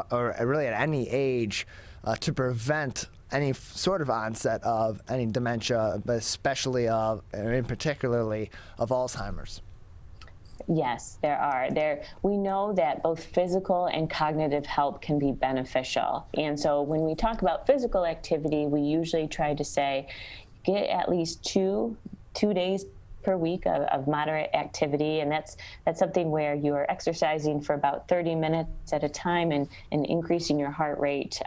or really at any age, to prevent any sort of onset of any dementia, but especially or in particularly of Alzheimer's? Yes, there are. We know that both physical and cognitive help can be beneficial. And so when we talk about physical activity, we usually try to say, get at least two days per week of moderate activity, and that's something where you are exercising for about 30 minutes at a time and increasing your heart rate.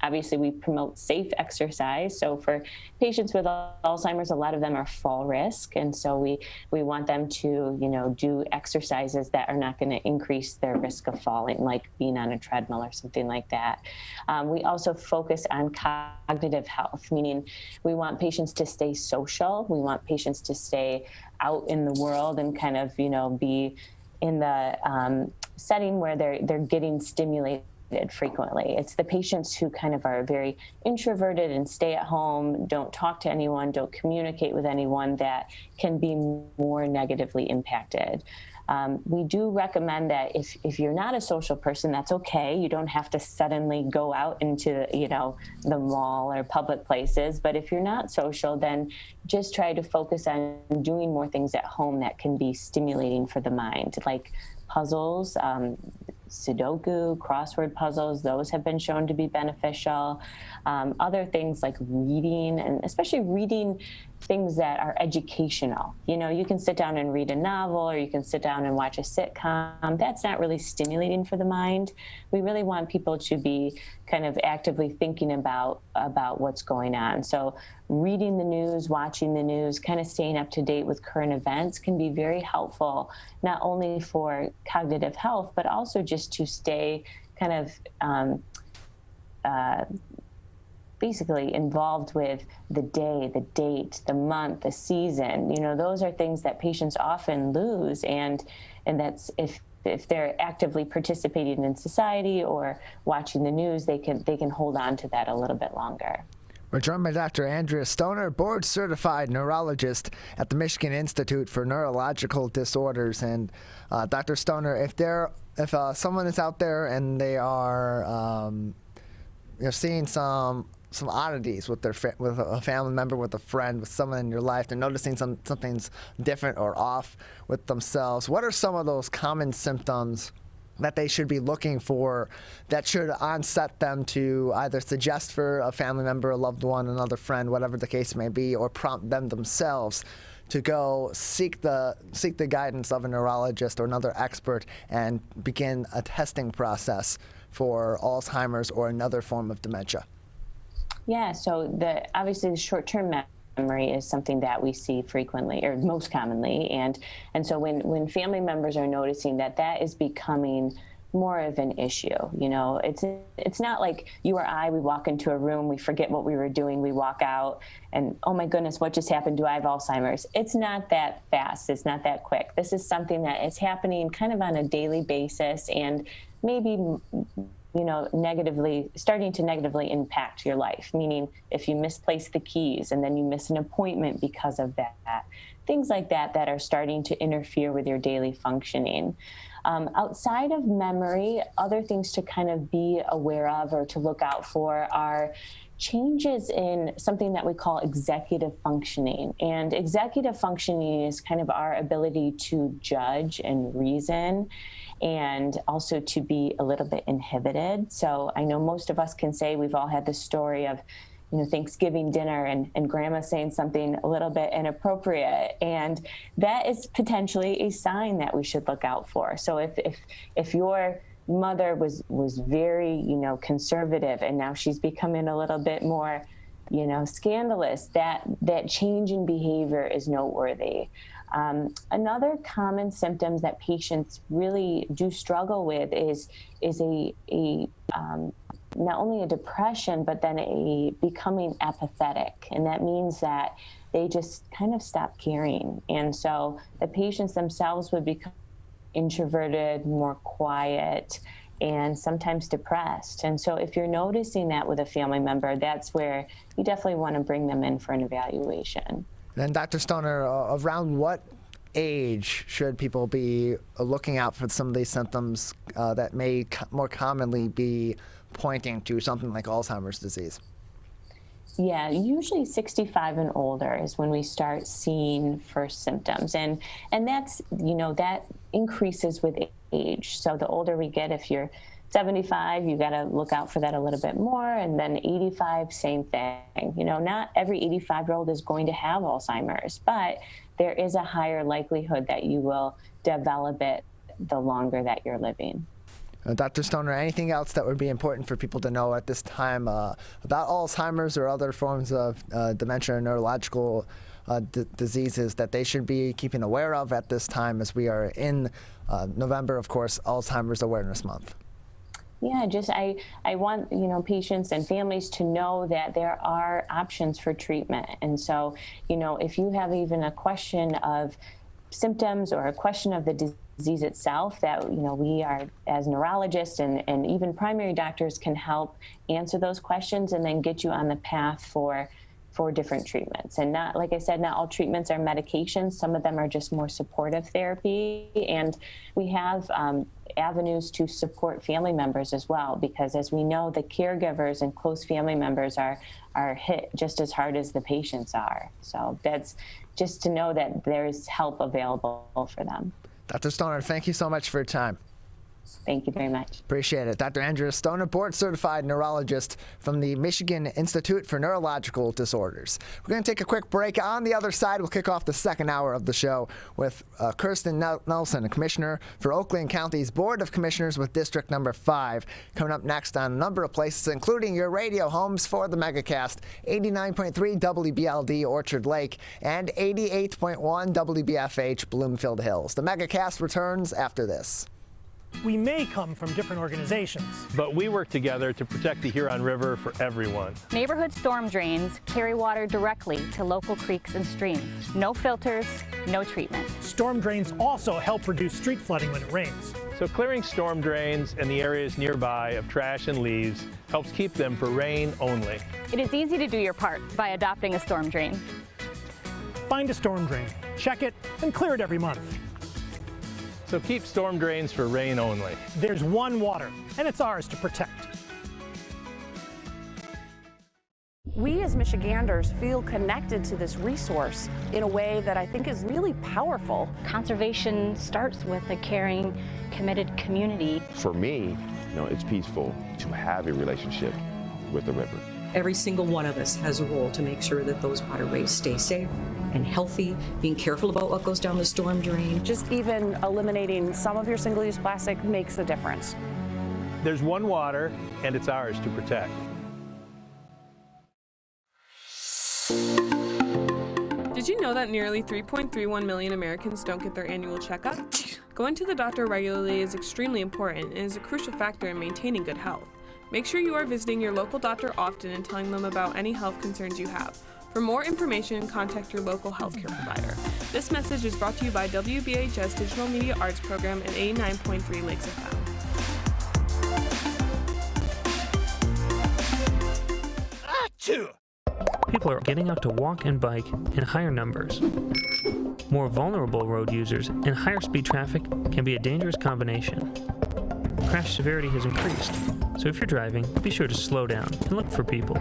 Obviously, we promote safe exercise. So for patients with Alzheimer's, a lot of them are fall risk, and so we want them to do exercises that are not going to increase their risk of falling, like being on a treadmill or something like that. We also focus on cognitive health, meaning we want patients to stay social. We want patients to stay out in the world and kind of, be in the setting where they're getting stimulated frequently. It's the patients who kind of are very introverted and stay at home, don't talk to anyone, don't communicate with anyone, that can be more negatively impacted. We do recommend that if you're not a social person, that's okay. You don't have to suddenly go out into, the mall or public places. But if you're not social, then just try to focus on doing more things at home that can be stimulating for the mind, like puzzles, Sudoku, crossword puzzles. Those have been shown to be beneficial. Other things like reading, and especially reading things that are educational. You can sit down and read a novel, or you can sit down and watch a sitcom. That's not really stimulating for the mind. We really want people to be kind of actively thinking about what's going on. So reading the news, watching the news, kind of staying up to date with current events can be very helpful, not only for cognitive health, but also just to stay kind of basically involved with the day, the date, the month, the season. Those are things that patients often lose, and that's if they're actively participating in society or watching the news, they can hold on to that a little bit longer. We're joined by Dr. Andrea Stoner, board-certified neurologist at the Michigan Institute for Neurological Disorders. And Dr. Stoner, if someone is out there and they are seeing some oddities with with a family member, with a friend, with someone in your life, they're noticing something's different or off with themselves, what are some of those common symptoms that they should be looking for that should onset them to either suggest for a family member, a loved one, another friend, whatever the case may be, or prompt them themselves to go seek the guidance of a neurologist or another expert and begin a testing process for Alzheimer's or another form of dementia? Yeah, so obviously the short-term memory is something that we see frequently, or most commonly, and so when family members are noticing that is becoming more of an issue, it's not like you or I, we walk into a room, we forget what we were doing, we walk out, and oh my goodness, what just happened? Do I have Alzheimer's? It's not that fast, it's not that quick. This is something that is happening kind of on a daily basis, and maybe starting to negatively impact your life, meaning if you misplace the keys and then you miss an appointment because of that, things like that that are starting to interfere with your daily functioning. Outside of memory, other things to kind of be aware of or to look out for are changes in something that we call executive functioning. And executive functioning is kind of our ability to judge and reason, and also to be a little bit inhibited. So I know most of us can say we've all had the story of, Thanksgiving dinner and grandma saying something a little bit inappropriate. And that is potentially a sign that we should look out for. So if your mother was very, conservative, and now she's becoming a little bit more, scandalous, that change in behavior is noteworthy. Another common symptoms that patients really do struggle with is not only a depression, but then a becoming apathetic. And that means that they just kind of stop caring. And so the patients themselves would become introverted, more quiet, and sometimes depressed. And so if you're noticing that with a family member, that's where you definitely want to bring them in for an evaluation. Then Dr. Stoner, around what age should people be looking out for some of these symptoms that may more commonly be pointing to something like Alzheimer's disease? Yeah, usually 65 and older is when we start seeing first symptoms. And that's, that increases with age. So the older we get, if you're 75, you got to look out for that a little bit more. And then 85, same thing. Not every 85-year-old is going to have Alzheimer's, but there is a higher likelihood that you will develop it the longer that you're living. Dr. Stoner, anything else that would be important for people to know at this time about Alzheimer's or other forms of dementia or neurological diseases that they should be keeping aware of at this time, as we are in November, of course, Alzheimer's Awareness Month? Yeah, I want, patients and families to know that there are options for treatment. And so, if you have even a question of symptoms or a question of the disease itself, that we are, as neurologists and even primary doctors, can help answer those questions and then get you on the path for different treatments. And not, like I said, not all treatments are medications. Some of them are just more supportive therapy. And we have avenues to support family members as well, because as we know, the caregivers and close family members are hit just as hard as the patients are. So that's just to know that there's help available for them. Dr. Stoner, thank you so much for your time. Thank you very much. Appreciate it. Dr. Andrea Stoner, board-certified neurologist from the Michigan Institute for Neurological Disorders. We're going to take a quick break. On the other side, we'll kick off the second hour of the show with Kristen Nelson, a commissioner for Oakland County's Board of Commissioners with District Number 5. Coming up next on a number of places, including your radio homes for the Megacast, 89.3 WBLD Orchard Lake and 88.1 WBFH Bloomfield Hills. The Megacast returns after this. We may come from different organizations, but we work together to protect the Huron River for everyone. Neighborhood storm drains carry water directly to local creeks and streams. No filters, no treatment. Storm drains also help reduce street flooding when it rains. So clearing storm drains and the areas nearby of trash and leaves helps keep them for rain only. It is easy to do your part by adopting a storm drain. Find a storm drain, check it, and clear it every month. So keep storm drains for rain only. There's one water, and it's ours to protect. We as Michiganders feel connected to this resource in a way that I think is really powerful. Conservation starts with a caring, committed community. For me, it's peaceful to have a relationship with the river. Every single one of us has a role to make sure that those waterways stay safe and healthy, being careful about what goes down the storm drain. Just even eliminating some of your single-use plastic makes a difference. There's one water, and it's ours to protect. Did you know that nearly 3.31 million Americans don't get their annual checkup? Going to the doctor regularly is extremely important and is a crucial factor in maintaining good health. Make sure you are visiting your local doctor often and telling them about any health concerns you have. For more information, contact your local healthcare provider. This message is brought to you by WBHS Digital Media Arts Program and 89.3 Lakes FM. Achoo! people are getting out to walk and bike in higher numbers. More vulnerable road users and higher speed traffic can be a dangerous combination. Crash severity has increased, so if you're driving, be sure to slow down and look for people.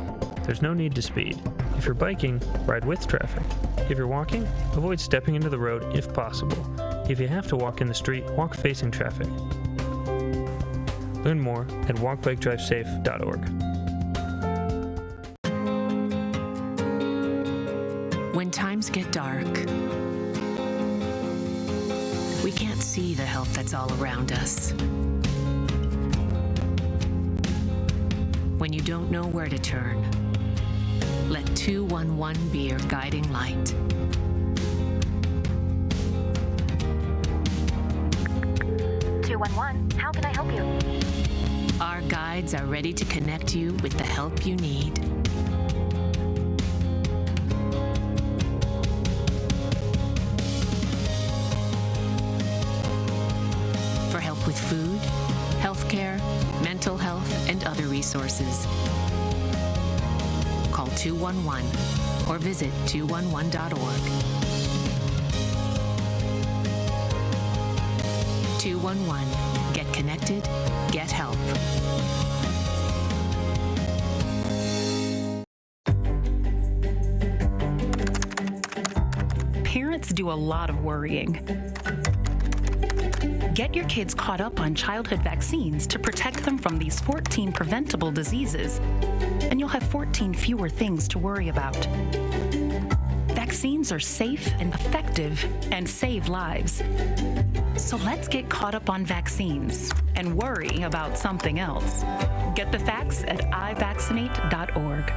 There's no need to speed. If you're biking, ride with traffic. If you're walking, avoid stepping into the road if possible. If you have to walk in the street, walk facing traffic. Learn more at walkbikedrivesafe.org. When times get dark, we can't see the help that's all around us. When you don't know where to turn, let 211 be your guiding light. How can I help you? Our guides are ready to connect you with the help you need. For help with food, healthcare, mental health, and other resources. Call 211 or visit 211.org. 211. Get connected, get help. Parents do a lot of worrying. Get your kids caught up on childhood vaccines to protect them from these 14 preventable diseases, and you'll have 14 fewer things to worry about. Vaccines are safe and effective and save lives. So let's get caught up on vaccines and worry about something else. Get the facts at ivaccinate.org.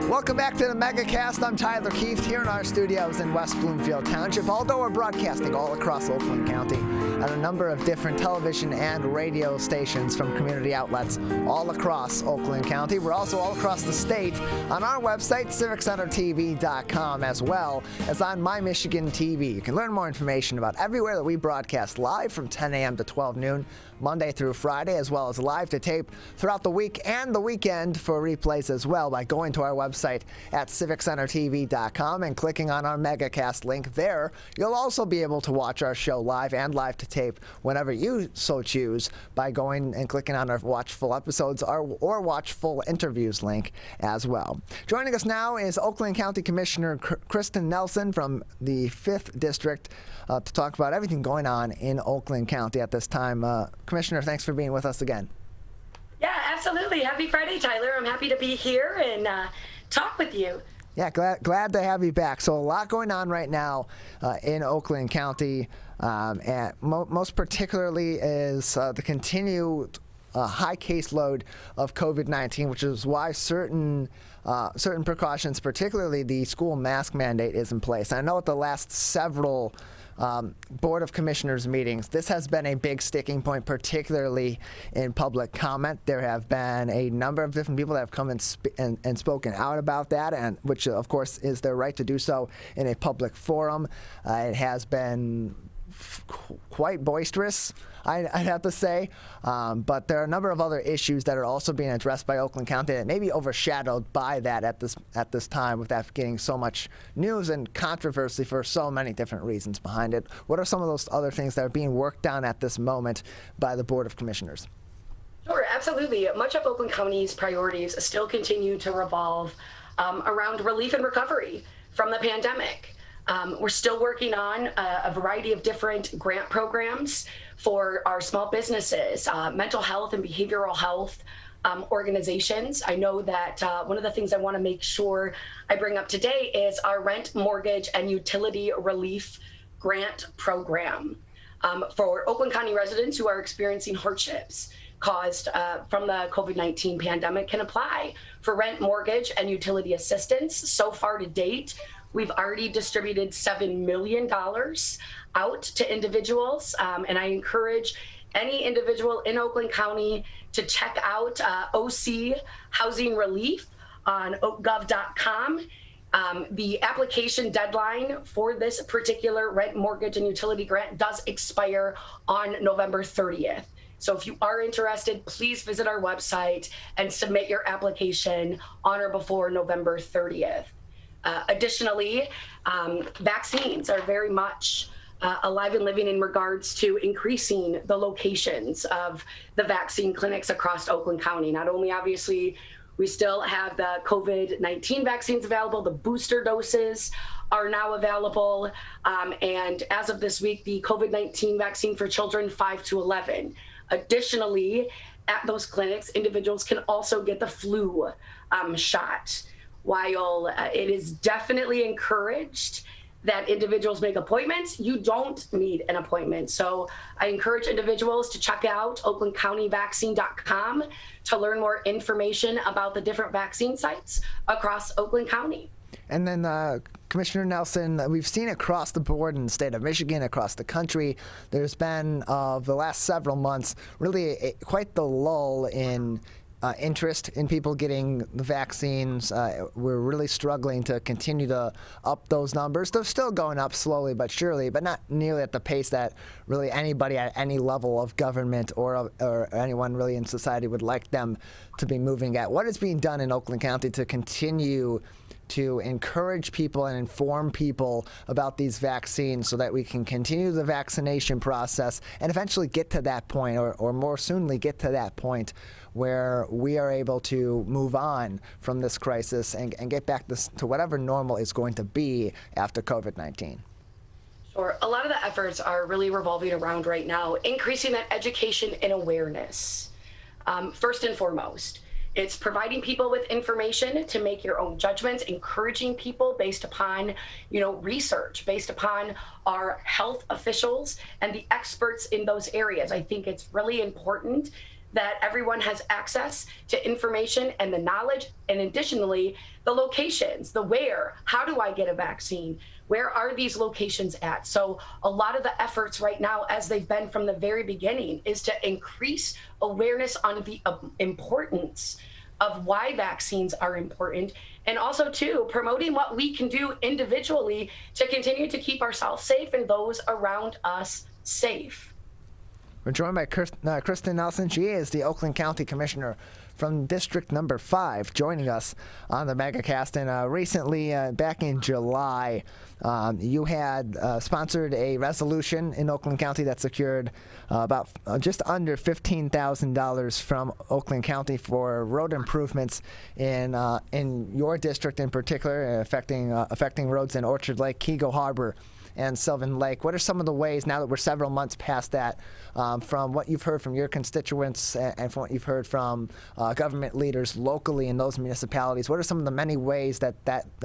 Welcome back to the Megacast. I'm Tyler Keefe here in our studios in West Bloomfield Township. Although we're broadcasting all across Oakland County at a number of different television and radio stations from community outlets all across Oakland County. We're also all across the state on our website, civiccentertv.com, as well as on My Michigan TV. You can learn more information about everywhere that we broadcast live from 10 a.m. to 12 noon, Monday through Friday, as well as live to tape throughout the week and the weekend for replays as well by going to our website at civiccentertv.com and clicking on our Megacast link there. You'll also be able to watch our show live and live to tape whenever you so choose by going and clicking on our watch full episodes or watch full interviews link as well. Joining us now is Oakland County Commissioner Kristen Nelson from the 5th District to talk about everything going on in Oakland County at this time. Commissioner, thanks for being with us again. Yeah, absolutely. Happy Friday, Tyler. I'm happy to be here and talk with you. Yeah, glad to have you back. So a lot going on right now in Oakland County, and most particularly is the continued high caseload of COVID-19, which is why certain precautions, particularly the school mask mandate, is in place. And I know at the last several Board of Commissioners meetings, this has been a big sticking point, particularly in public comment. There have been a number of different people that have come and spoken out about that, and which of course is their right to do so in a public forum. It has been quite boisterous, I'd have to say, but there are a number of other issues that are also being addressed by Oakland County that may be overshadowed by that at this time, with that getting so much news and controversy for so many different reasons behind it. What are some of those other things that are being worked on at this moment by the Board of Commissioners? Sure, absolutely. Much of Oakland County's priorities still continue to revolve around relief and recovery from the pandemic. We're still working on a variety of different grant programs for our small businesses, mental health and behavioral health organizations. I know that one of the things I want to make sure I bring up today is our rent, mortgage, and utility relief grant program for Oakland County residents who are experiencing hardships caused from the COVID-19 pandemic can apply for rent, mortgage, and utility assistance. So far to date, we've already distributed $7 million out to individuals, and I encourage any individual in Oakland County to check out OC Housing Relief on oakgov.com. The application deadline for this particular rent, mortgage, and utility grant does expire on November 30th. So if you are interested, please visit our website and submit your application on or before November 30th. Additionally, vaccines are very much alive and living in regards to increasing the locations of the vaccine clinics across Oakland County. Not only, obviously, we still have the COVID-19 vaccines available, the booster doses are now available. And as of this week, the COVID-19 vaccine for children 5 to 11. Additionally, at those clinics, individuals can also get the flu shot. While it is definitely encouraged that individuals make appointments, you don't need an appointment. So I encourage individuals to check out oaklandcountyvaccine.com to learn more information about the different vaccine sites across Oakland County. And then Commissioner Nelson, we've seen across the board in the state of Michigan, across the country, there's been the last several months really quite the lull in interest in people getting the vaccines. We're really struggling to continue to up those numbers. They're still going up slowly but surely, but not nearly at the pace that really anybody at any level of government or anyone really in society would like them to be moving at. What is being done in Oakland County to continue to encourage people and inform people about these vaccines so that we can continue the vaccination process and eventually get to that point, or more soonly get to that point where we are able to move on from this crisis and get back to whatever normal is going to be after COVID-19? Sure. A lot of the efforts are really revolving around right now increasing that education and awareness. First and foremost, it's providing people with information to make your own judgments, encouraging people based upon, research, based upon our health officials and the experts in those areas. I think it's really important that everyone has access to information and the knowledge, and additionally, the locations, the where, how do I get a vaccine? Where are these locations at? So a lot of the efforts right now, as they've been from the very beginning, is to increase awareness on the importance of why vaccines are important, and also too promoting what we can do individually to continue to keep ourselves safe and those around us safe. We're joined by Kristen Nelson. She is the Oakland County Commissioner from District Number 5, joining us on the Megacast. And recently, back in July, you had sponsored a resolution in Oakland County that secured about just under $15,000 from Oakland County for road improvements in your district in particular, affecting roads in Orchard Lake, Keego Harbor, and Sylvan Lake. What are some of the ways, now that we're several months past that, from what you've heard from your constituents and from what you've heard from government leaders locally in those municipalities, what are some of the many ways that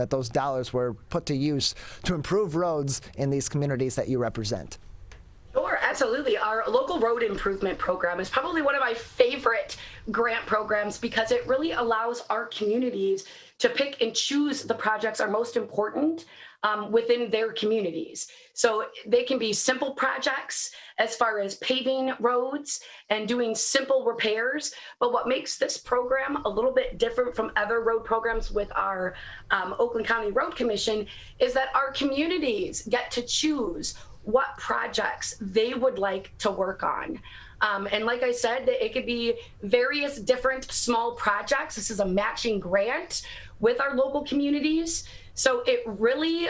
those dollars were put to use to improve roads in these communities that you represent? Sure, absolutely. Our local road improvement program is probably one of my favorite grant programs because it really allows our communities to pick and choose the projects are most important within their communities. So they can be simple projects as far as paving roads and doing simple repairs. But what makes this program a little bit different from other road programs with our Oakland County Road Commission is that our communities get to choose what projects they would like to work on. And like I said, it could be various different small projects. This is a matching grant with our local communities. So it really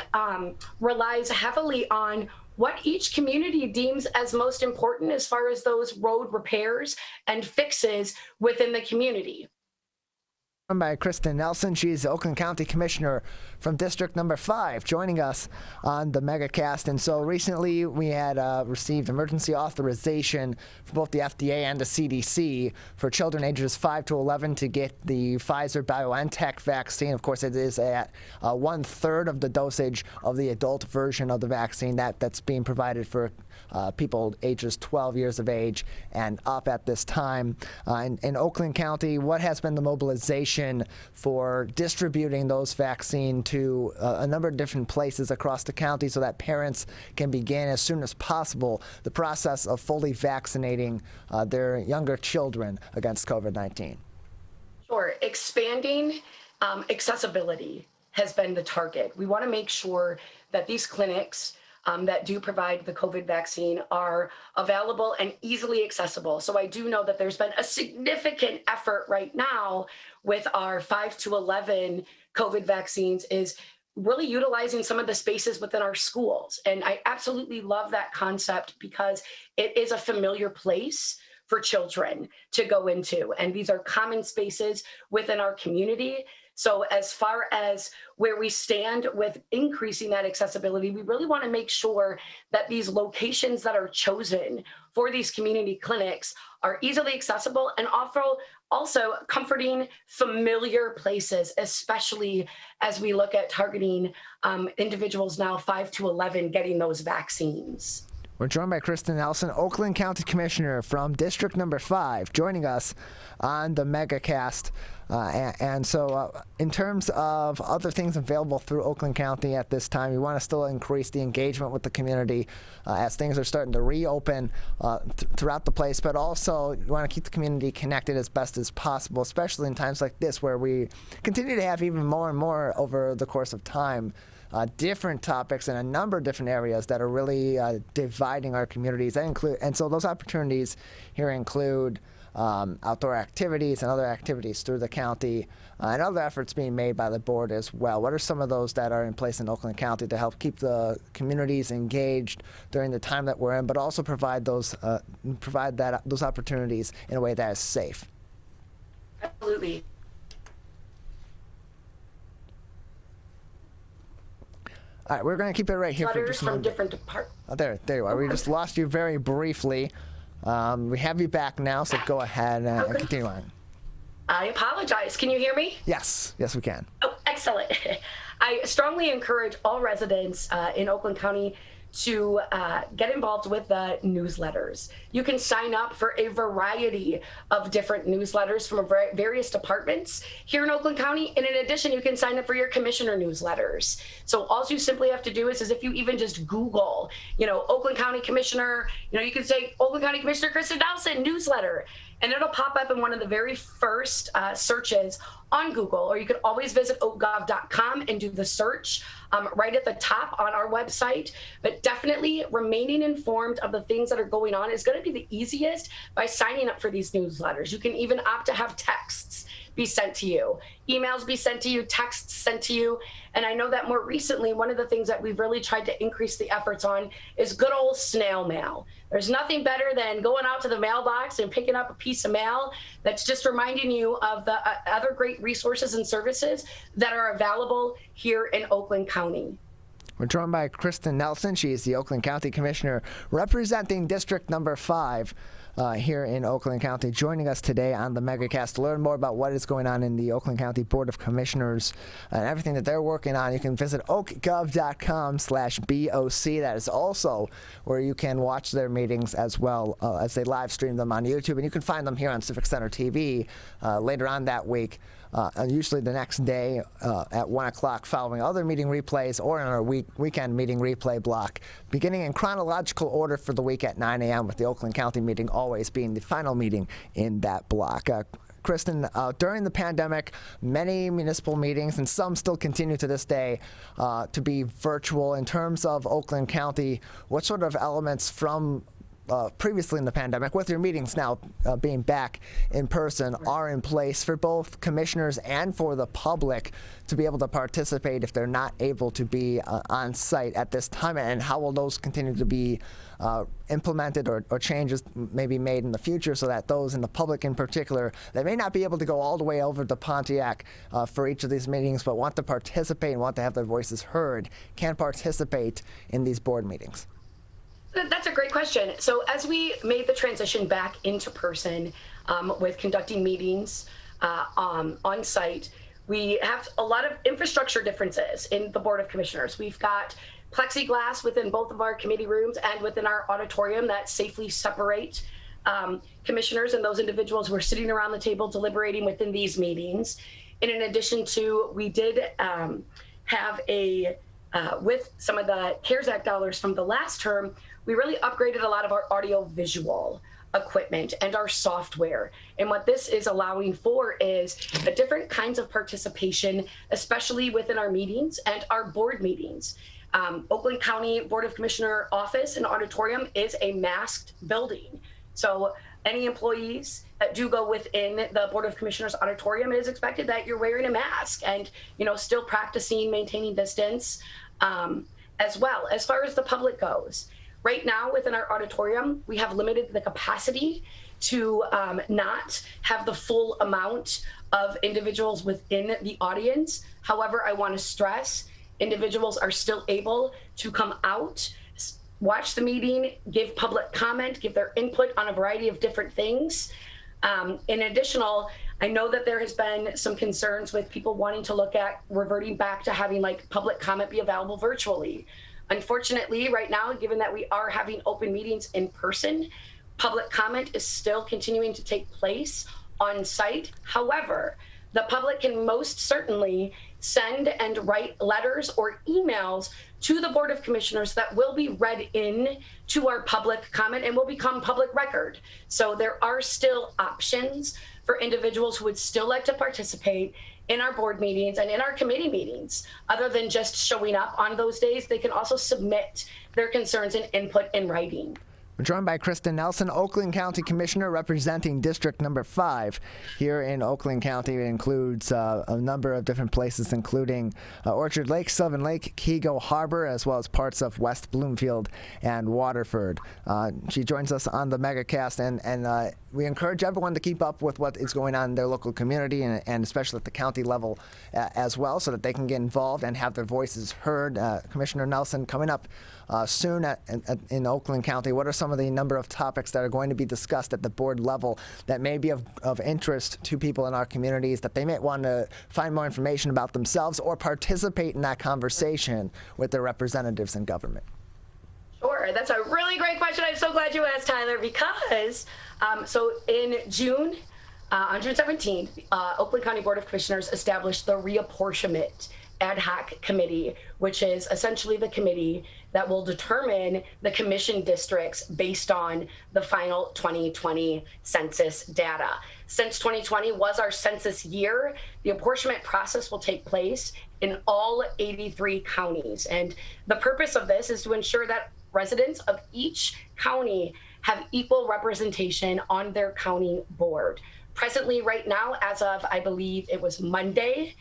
relies heavily on what each community deems as most important as far as those road repairs and fixes within the community. By Kristen Nelson. She's the Oakland County Commissioner from District Number 5, joining us on the Megacast. And so recently we had received emergency authorization from both the FDA and the CDC for children ages 5 to 11 to get the Pfizer-BioNTech vaccine. Of course, it is at 1/3 of the dosage of the adult version of the vaccine that's being provided for people ages 12 years of age and up at this time. In Oakland County, what has been the mobilization for distributing those vaccines to a number of different places across the county so that parents can begin as soon as possible the process of fully vaccinating their younger children against COVID-19? Sure. Expanding accessibility has been the target. We want to make sure that these clinics that do provide the COVID vaccine are available and easily accessible. So I do know that there's been a significant effort right now with our 5 to 11 COVID vaccines is really utilizing some of the spaces within our schools. And I absolutely love that concept because it is a familiar place for children to go into. And these are common spaces within our community. So as far as where we stand with increasing that accessibility, we really want to make sure that these locations that are chosen for these community clinics are easily accessible and also comforting, familiar places, especially as we look at targeting individuals now 5 to 11 getting those vaccines. We're joined by Kristen Nelson, Oakland County Commissioner from District Number 5, joining us on the Megacast. And so in terms of other things available through Oakland County at this time, we want to still increase the engagement with the community as things are starting to reopen throughout the place, but also you want to keep the community connected as best as possible, especially in times like this where we continue to have even more and more over the course of time different topics in a number of different areas that are really dividing our communities. And so those opportunities here include outdoor activities and other activities through the county and other efforts being made by the board as well. What are some of those that are in place in Oakland County to help keep the communities engaged during the time that we're in, but also provide those opportunities in a way that is safe? Absolutely. All right, we're going to keep it right here for just a moment. Different departments. Oh, there you are. We just lost you very briefly. We have you back now, so go ahead and continue on. I apologize. Can you hear me? Yes, we can. Oh, excellent. I strongly encourage all residents in Oakland County to get involved with the newsletters. You can sign up for a variety of different newsletters from various departments here in Oakland County. And in addition, you can sign up for your commissioner newsletters. So all you simply have to do is if you even just Google, Oakland County Commissioner, you can say Oakland County Commissioner Kristen Nelson newsletter, and it'll pop up in one of the very first searches on Google, or you could always visit oakgov.com and do the search right at the top on our website. But definitely remaining informed of the things that are going on is going to be the easiest by signing up for these newsletters. You can even opt to have texts be sent to you, emails be sent to you, texts sent to you. And I know that more recently, one of the things that we've really tried to increase the efforts on is good old snail mail. There's nothing better than going out to the mailbox and picking up a piece of mail that's just reminding you of the other great resources and services that are available here in Oakland County. We're joined by Kristen Nelson. She is the Oakland County Commissioner representing District Number 5 here in Oakland County, joining us today on the Megacast. To learn more about what is going on in the Oakland County Board of Commissioners and everything that they're working on, you can visit oakgov.com/BOC. That is also where you can watch their meetings as well as they live stream them on YouTube. And you can find them here on Civic Center TV later on that week. Usually the next day at 1 o'clock following other meeting replays or in our weekend meeting replay block, beginning in chronological order for the week at 9 a.m. with the Oakland County meeting always being the final meeting in that block. Kristen, during the pandemic, many municipal meetings, and some still continue to this day, to be virtual. In terms of Oakland County, what sort of elements from previously in the pandemic, with your meetings now being back in person, are in place for both commissioners and for the public to be able to participate if they're not able to be on site at this time? And how will those continue to be implemented or changes maybe made in the future so that those in the public in particular that may not be able to go all the way over to Pontiac for each of these meetings but want to participate and want to have their voices heard can participate in these board meetings? That's a great question. So as we made the transition back into person with conducting meetings on site, we have a lot of infrastructure differences in the Board of Commissioners. We've got plexiglass within both of our committee rooms and within our auditorium that safely separate commissioners and those individuals who are sitting around the table deliberating within these meetings. And in addition to, we did have with some of the CARES Act dollars from the last term, we really upgraded a lot of our audio-visual equipment and our software. And what this is allowing for is different kinds of participation, especially within our meetings and our board meetings. Oakland County Board of Commissioner office and auditorium is a masked building. So any employees that do go within the Board of Commissioners auditorium, it is expected that you're wearing a mask and, still practicing maintaining distance as well. As far as the public goes, right now within our auditorium, we have limited the capacity to not have the full amount of individuals within the audience. However, I want to stress individuals are still able to come out, watch the meeting, give public comment, give their input on a variety of different things. In additional, I know that there has been some concerns with people wanting to look at reverting back to having public comment be available virtually. Unfortunately, right now, given that we are having open meetings in person, public comment is still continuing to take place on site. However, the public can most certainly send and write letters or emails to the Board of Commissioners that will be read in to our public comment and will become public record. So there are still options for individuals who would still like to participate in our board meetings and in our committee meetings. Other than just showing up on those days, they can also submit their concerns and input in writing. We're joined by Kristen Nelson, Oakland County Commissioner representing District Number 5 here in Oakland County. It includes a number of different places, including Orchard Lake, Sylvan Lake, Kego Harbor, as well as parts of West Bloomfield and Waterford. She joins us on the Megacast, and we encourage everyone to keep up with what is going on in their local community and especially at the county level as well, so that they can get involved and have their voices heard. Commissioner Nelson, coming up soon in Oakland County, what are some of the number of topics that are going to be discussed at the board level that may be of interest to people in our communities, that they may want to find more information about themselves or participate in that conversation with their representatives in government? Sure, that's a really great question. I'm so glad you asked, Tyler, because so in June, on June 17th, Oakland County Board of Commissioners established the Reapportionment Ad Hoc Committee, which is essentially the committee that will determine the commission districts based on the final 2020 census data. Since 2020 was our census year, the apportionment process will take place in all 83 counties. And the purpose of this is to ensure that residents of each county have equal representation on their county board. Presently, right now, as of, I believe it was Monday,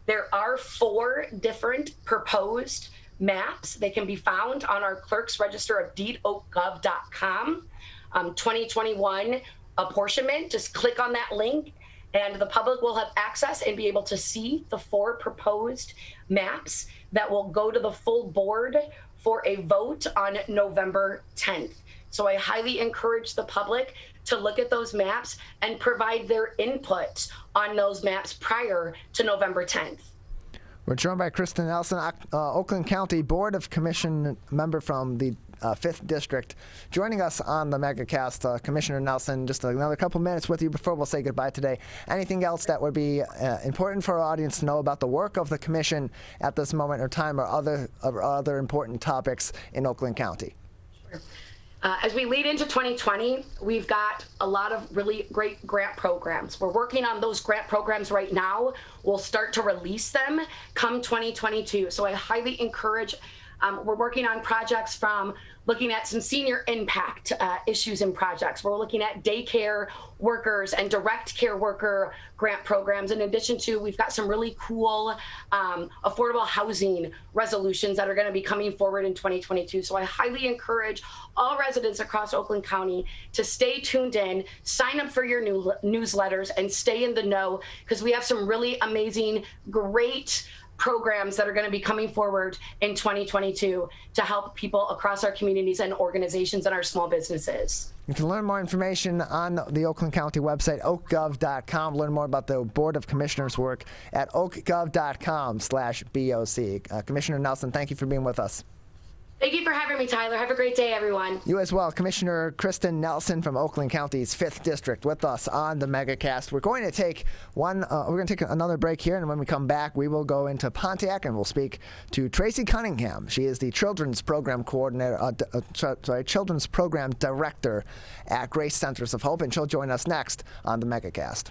there are 4 different proposed maps. They can be found on our Clerk's Register of Deed, oakgov.com. 2021 apportionment, just click on that link and the public will have access and be able to see the 4 proposed maps that will go to the full board for a vote on November 10th. So I highly encourage the public to look at those maps and provide their input on those maps prior to November 10th. We're joined by Kristen Nelson, Oakland County Board of Commission member from the 5th District, joining us on the Megacast. Commissioner Nelson, just another couple minutes with you before we'll say goodbye today. Anything else that would be important for our audience to know about the work of the Commission at this moment or time, or other important topics in Oakland County? Sure. As we lead into 2020, we've got a lot of really great grant programs. We're working on those grant programs right now. We'll start to release them come 2022. So I highly encourage, we're working on projects from looking at some senior impact issues and projects. We're looking at daycare workers and direct care worker grant programs. In addition to, we've got some really cool affordable housing resolutions that are going to be coming forward in 2022. So I highly encourage all residents across Oakland County to stay tuned in, sign up for your new newsletters, and stay in the know, because we have some really amazing, great programs that are going to be coming forward in 2022 to help people across our communities and organizations and our small businesses. You can learn more information on the Oakland County website, oakgov.com. Learn more about the Board of Commissioners' work at oakgov.com/BOC. Commissioner Nelson, thank you for being with us. Thank you for having me, Tyler. Have a great day, everyone. You as well. Commissioner Kristen Nelson from Oakland County's 5th District with us on the Megacast. We're going to take another break here, and when we come back, we will go into Pontiac and we'll speak to Traci Cunningham. She is the Children's Program Children's Program Director at Grace Centers of Hope, and she'll join us next on the Megacast.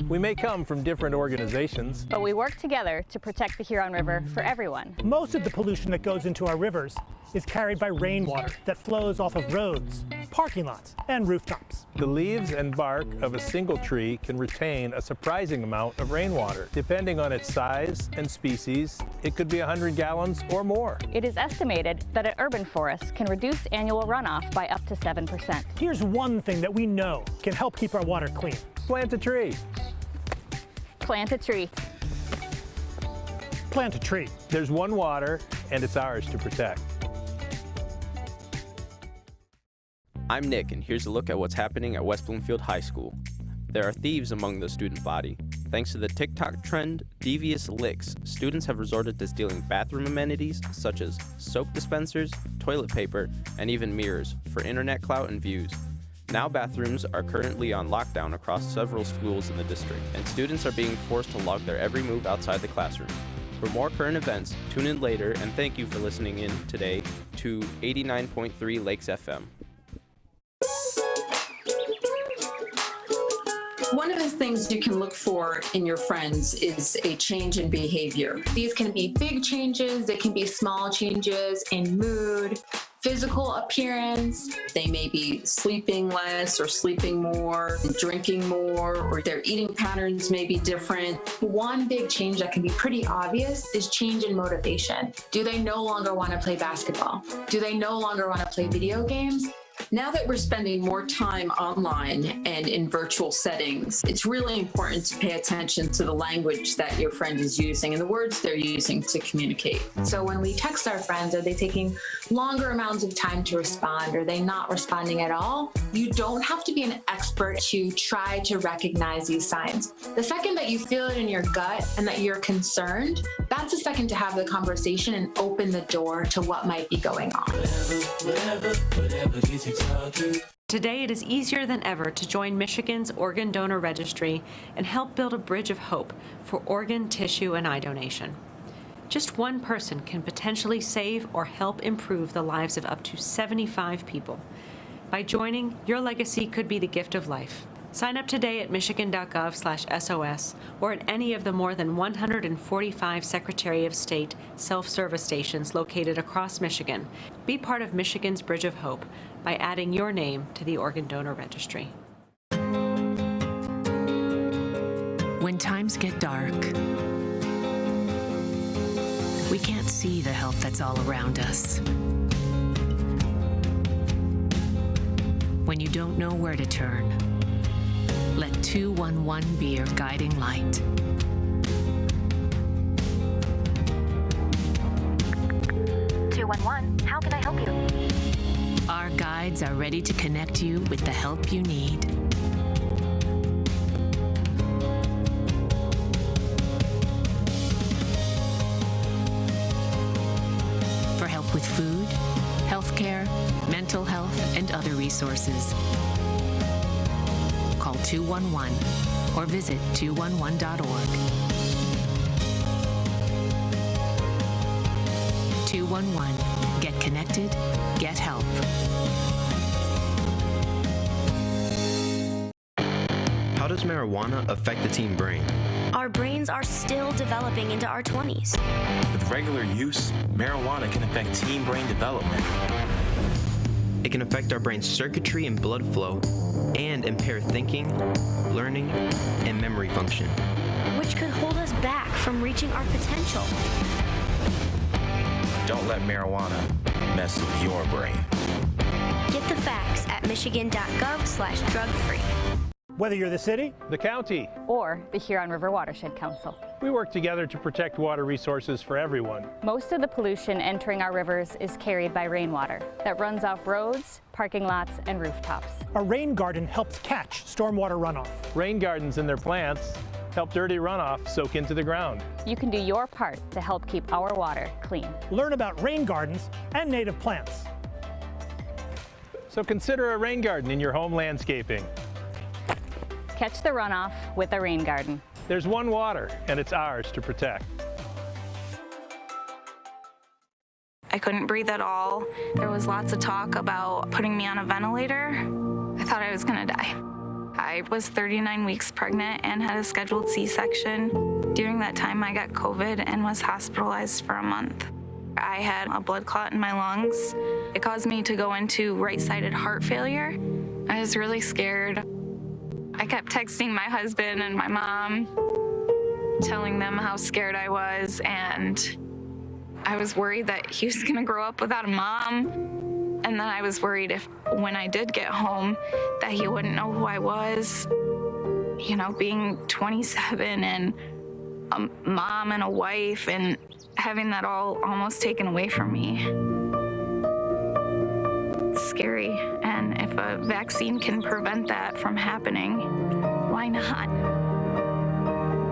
We may come from different organizations, but we work together to protect the Huron River for everyone. Most of the pollution that goes into our rivers is carried by rainwater that flows off of roads, parking lots, and rooftops. The leaves and bark of a single tree can retain a surprising amount of rainwater. Depending on its size and species, it could be 100 gallons or more. It is estimated that an urban forest can reduce annual runoff by up to 7%. Here's one thing that we know can help keep our water clean. Plant a tree. Plant a tree. Plant a tree. There's one water, and it's ours to protect. I'm Nick, and here's a look at what's happening at West Bloomfield High School. There are thieves among the student body. Thanks to the TikTok trend, Devious Licks, students have resorted to stealing bathroom amenities such as soap dispensers, toilet paper, and even mirrors for internet clout and views. Now bathrooms are currently on lockdown across several schools in the district, and students are being forced to log their every move outside the classroom. For more current events, tune in later, and thank you for listening in today to 89.3 Lakes FM. One of the things you can look for in your friends is a change in behavior. These can be big changes, they can be small changes in mood, physical appearance. They may be sleeping less or sleeping more, drinking more, or their eating patterns may be different. One big change that can be pretty obvious is change in motivation. Do they no longer want to play basketball? Do they no longer want to play video games? Now that we're spending more time online and in virtual settings, it's really important to pay attention to the language that your friend is using and the words they're using to communicate. So when we text our friends, are they taking longer amounts of time to respond? Are they not responding at all? You don't have to be an expert to try to recognize these signs. The second that you feel it in your gut and that you're concerned, that's the second to have the conversation and open the door to what might be going on. Today, it is easier than ever to join Michigan's Organ Donor Registry and help build a bridge of hope for organ, tissue, and eye donation. Just one person can potentially save or help improve the lives of up to 75 people. By joining, your legacy could be the gift of life. Sign up today at michigan.gov/SOS or at any of the more than 145 Secretary of State self-service stations located across Michigan. Be part of Michigan's Bridge of Hope by adding your name to the Organ Donor Registry. When times get dark, we can't see the help that's all around us. When you don't know where to turn, let 211 be your guiding light. How can I help you? Our guides are ready to connect you with the help you need. For help with food, healthcare, mental health, and other resources, call 211 or visit 211.org. 211. Get connected, get help. How does marijuana affect the teen brain? Our brains are still developing into our 20s. With regular use, marijuana can affect teen brain development. It can affect our brain's circuitry and blood flow and impair thinking, learning, and memory function, which could hold us back from reaching our potential. Don't let marijuana mess with your brain. Get the facts at michigan.gov/drug-free. Whether you're the city, the county, or the Huron River Watershed Council, we work together to protect water resources for everyone. Most of the pollution entering our rivers is carried by rainwater that runs off roads, parking lots, and rooftops. A rain garden helps catch stormwater runoff. Rain gardens and their plants help dirty runoff soak into the ground. You can do your part to help keep our water clean. Learn about rain gardens and native plants. So consider a rain garden in your home landscaping. Catch the runoff with a rain garden. There's one water, and it's ours to protect. I couldn't breathe at all. There was lots of talk about putting me on a ventilator. I thought I was gonna die. I was 39 weeks pregnant and had a scheduled C-section. During that time, I got COVID and was hospitalized for a month. I had a blood clot in my lungs. It caused me to go into right-sided heart failure. I was really scared. I kept texting my husband and my mom, telling them how scared I was, and I was worried that he was gonna grow up without a mom. And then I was worried if, when I did get home, that he wouldn't know who I was. You know, being 27 and a mom and a wife and having that all almost taken away from me. It's scary, and if a vaccine can prevent that from happening, why not?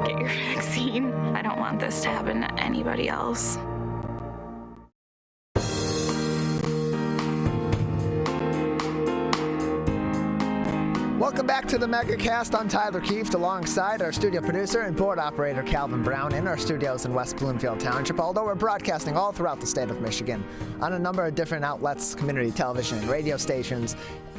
Get your vaccine. I don't want this to happen to anybody else. Welcome back to the Megacast. I'm Tyler Kieft alongside our studio producer and board operator Calvin Brown in our studios in West Bloomfield Township, although we're broadcasting all throughout the state of Michigan on a number of different outlets, community television and radio stations,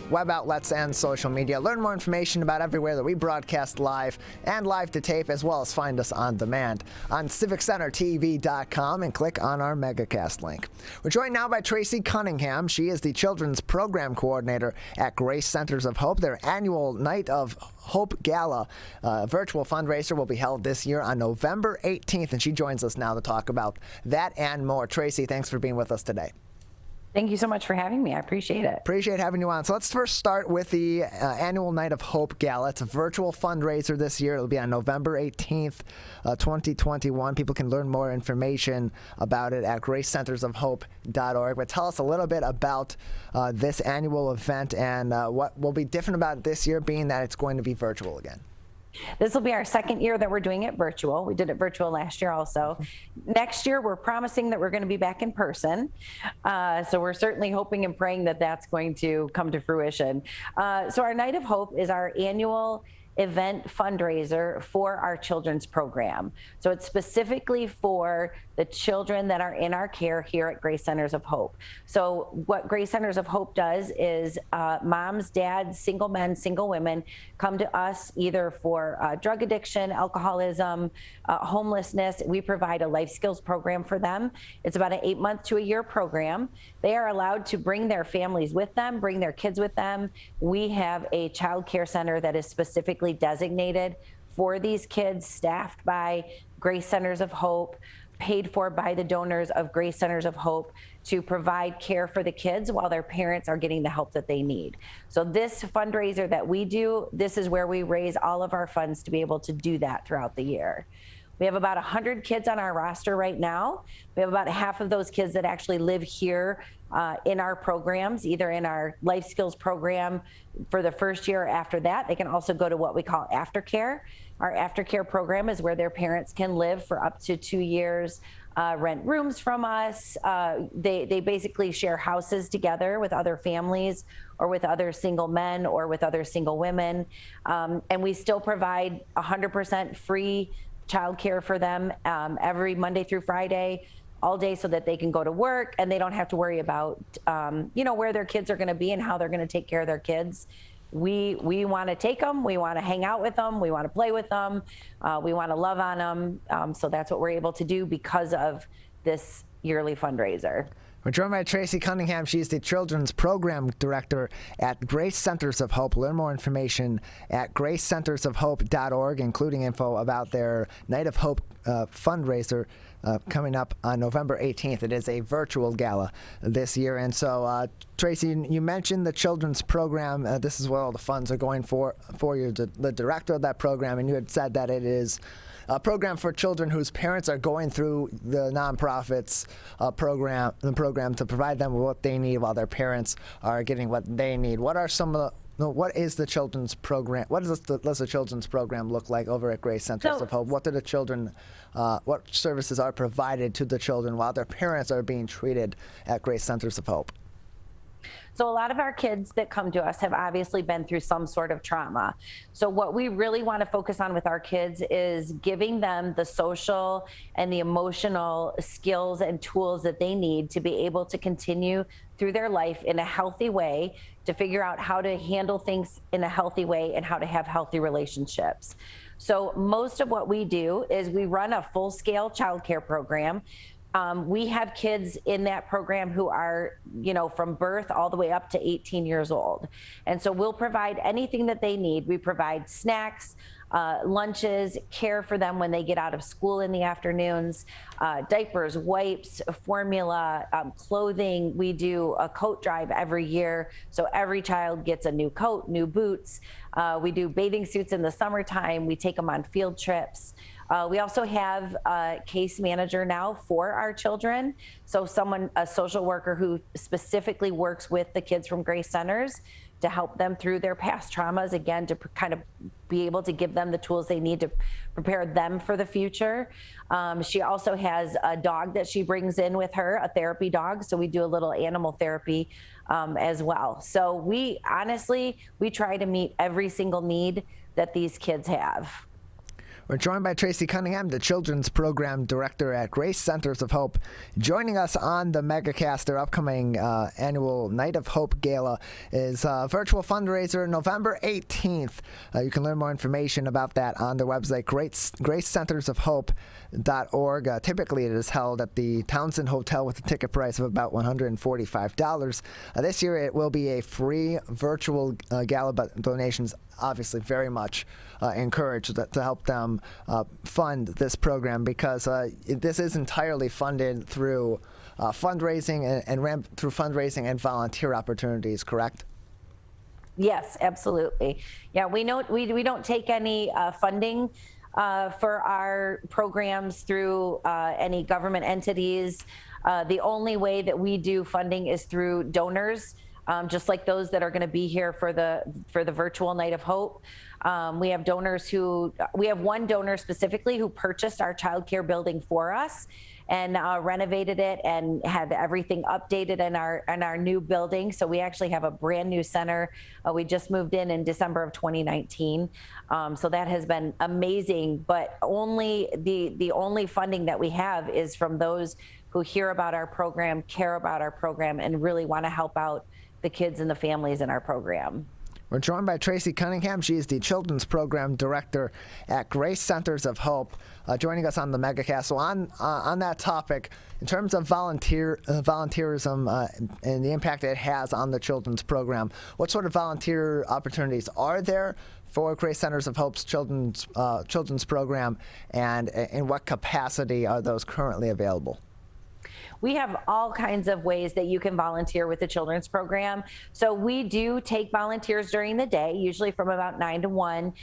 web outlets, and social media. Learn more information about everywhere that we broadcast live and live to tape, as well as find us on demand on civiccentertv.com and click on our Megacast link. We're joined now by Traci Cunningham. She is the Children's Program Coordinator at Grace Centers of Hope. Their annual Night of Hope Gala, virtual fundraiser, will be held this year on November 18th, and she joins us now to talk about that and more. Traci, thanks for being with us today. Thank you so much for having me. I appreciate it. Appreciate having you on. So let's first start with the annual Night of Hope Gala. It's a virtual fundraiser this year. It'll be on November 18th, 2021. People can learn more information about it at gracecentersofhope.org. But tell us a little bit about this annual event and what will be different about it this year, being that it's going to be virtual again. This will be our second year that we're doing it virtual. We did it virtual last year also. Next year, we're promising that we're going to be back in person. So we're certainly hoping and praying that that's going to come to fruition. So our Night of Hope is our annual event fundraiser for our children's program. So it's specifically for the children that are in our care here at Grace Centers of Hope. So what Grace Centers of Hope does is moms, dads, single men, single women come to us either for drug addiction, alcoholism, homelessness. We provide a life skills program for them. It's about an 8-month to a year program. They are allowed to bring their families with them, bring their kids with them. We have a child care center that is specifically designated for these kids, staffed by Grace Centers of Hope, paid for by the donors of Grace Centers of Hope to provide care for the kids while their parents are getting the help that they need. So this fundraiser that we do, this is where we raise all of our funds to be able to do that throughout the year. We have about 100 kids on our roster right now. We have about half of those kids that actually live here in our programs, either in our life skills program for the first year or after that. They can also go to what we call aftercare. Our aftercare program is where their parents can live for up to 2 years, rent rooms from us. They basically share houses together with other families or with other single men or with other single women. And we still provide 100% free childcare for them every Monday through Friday, all day, so that they can go to work and they don't have to worry about, where their kids are going to be and how they're going to take care of their kids. We want to take them. We want to hang out with them. We want to play with them. We want to love on them. So that's what we're able to do because of this yearly fundraiser. We're joined by Traci Cunningham. She's the Children's Program Director at Grace Centers of Hope. Learn more information at gracecentersofhope.org, including info about their Night of Hope fundraiser coming up on November 18th. It is a virtual gala this year. And so, Traci, you mentioned the children's program. This is where all the funds are going for. You're the director of that program, and you had said that it is a program for children whose parents are going through the nonprofits program to provide them with what they need while their parents are getting what they need. What are some of the what is the children's program? What does the children's program look like over at Grace Centers of Hope? What do the children, what services are provided to the children while their parents are being treated at Grace Centers of Hope? So a lot of our kids that come to us have obviously been through some sort of trauma. So what we really want to focus on with our kids is giving them the social and the emotional skills and tools that they need to be able to continue through their life in a healthy way, to figure out how to handle things in a healthy way and how to have healthy relationships. So most of what we do is we run a full-scale childcare program. We have kids in that program who are, from birth all the way up to 18 years old. And so we'll provide anything that they need. We provide snacks, lunches, care for them when they get out of school in the afternoons, diapers, wipes, formula, clothing. We do a coat drive every year. So every child gets a new coat, new boots. We do bathing suits in the summertime. We take them on field trips. We also have a case manager now for our children. So a social worker who specifically works with the kids from Grace Centers to help them through their past traumas, again, to kind of be able to give them the tools they need to prepare them for the future. She also has a dog that she brings in with her, a therapy dog. So we do a little animal therapy as well. So we try to meet every single need that these kids have. We're joined by Traci Cunningham, the Children's Program Director at Grace Centers of Hope, joining us on the Megacast. Their upcoming annual Night of Hope Gala is a virtual fundraiser November 18th. You can learn more information about that on their website, gracecentersofhope.org. Typically, it is held at the Townsend Hotel with a ticket price of about $145. This year, it will be a free virtual gala, but donations obviously very much encouraged to help them fund this program, because this is entirely funded through fundraising and through fundraising and volunteer opportunities, correct? Yes, absolutely. Yeah, we don't take any funding for our programs through any government entities. The only way that we do funding is through donors. Just like those that are going to be here for the virtual Night of Hope. We have one donor specifically who purchased our childcare building for us and renovated it and had everything updated in our new building. So we actually have a brand new center. We just moved in December of 2019. So that has been amazing, but the only funding that we have is from those who hear about our program, care about our program, and really want to help out the kids and the families in our program. We're joined by Traci Cunningham. She is the Children's Program Director at Grace Centers of Hope, joining us on the Megacast. So on that topic, in terms of volunteerism and the impact it has on the children's program, what sort of volunteer opportunities are there for Grace Centers of Hope's children's program, and in what capacity are those currently available? We have all kinds of ways that you can volunteer with the children's program. So we do take volunteers during the day, usually from about 9 to 1.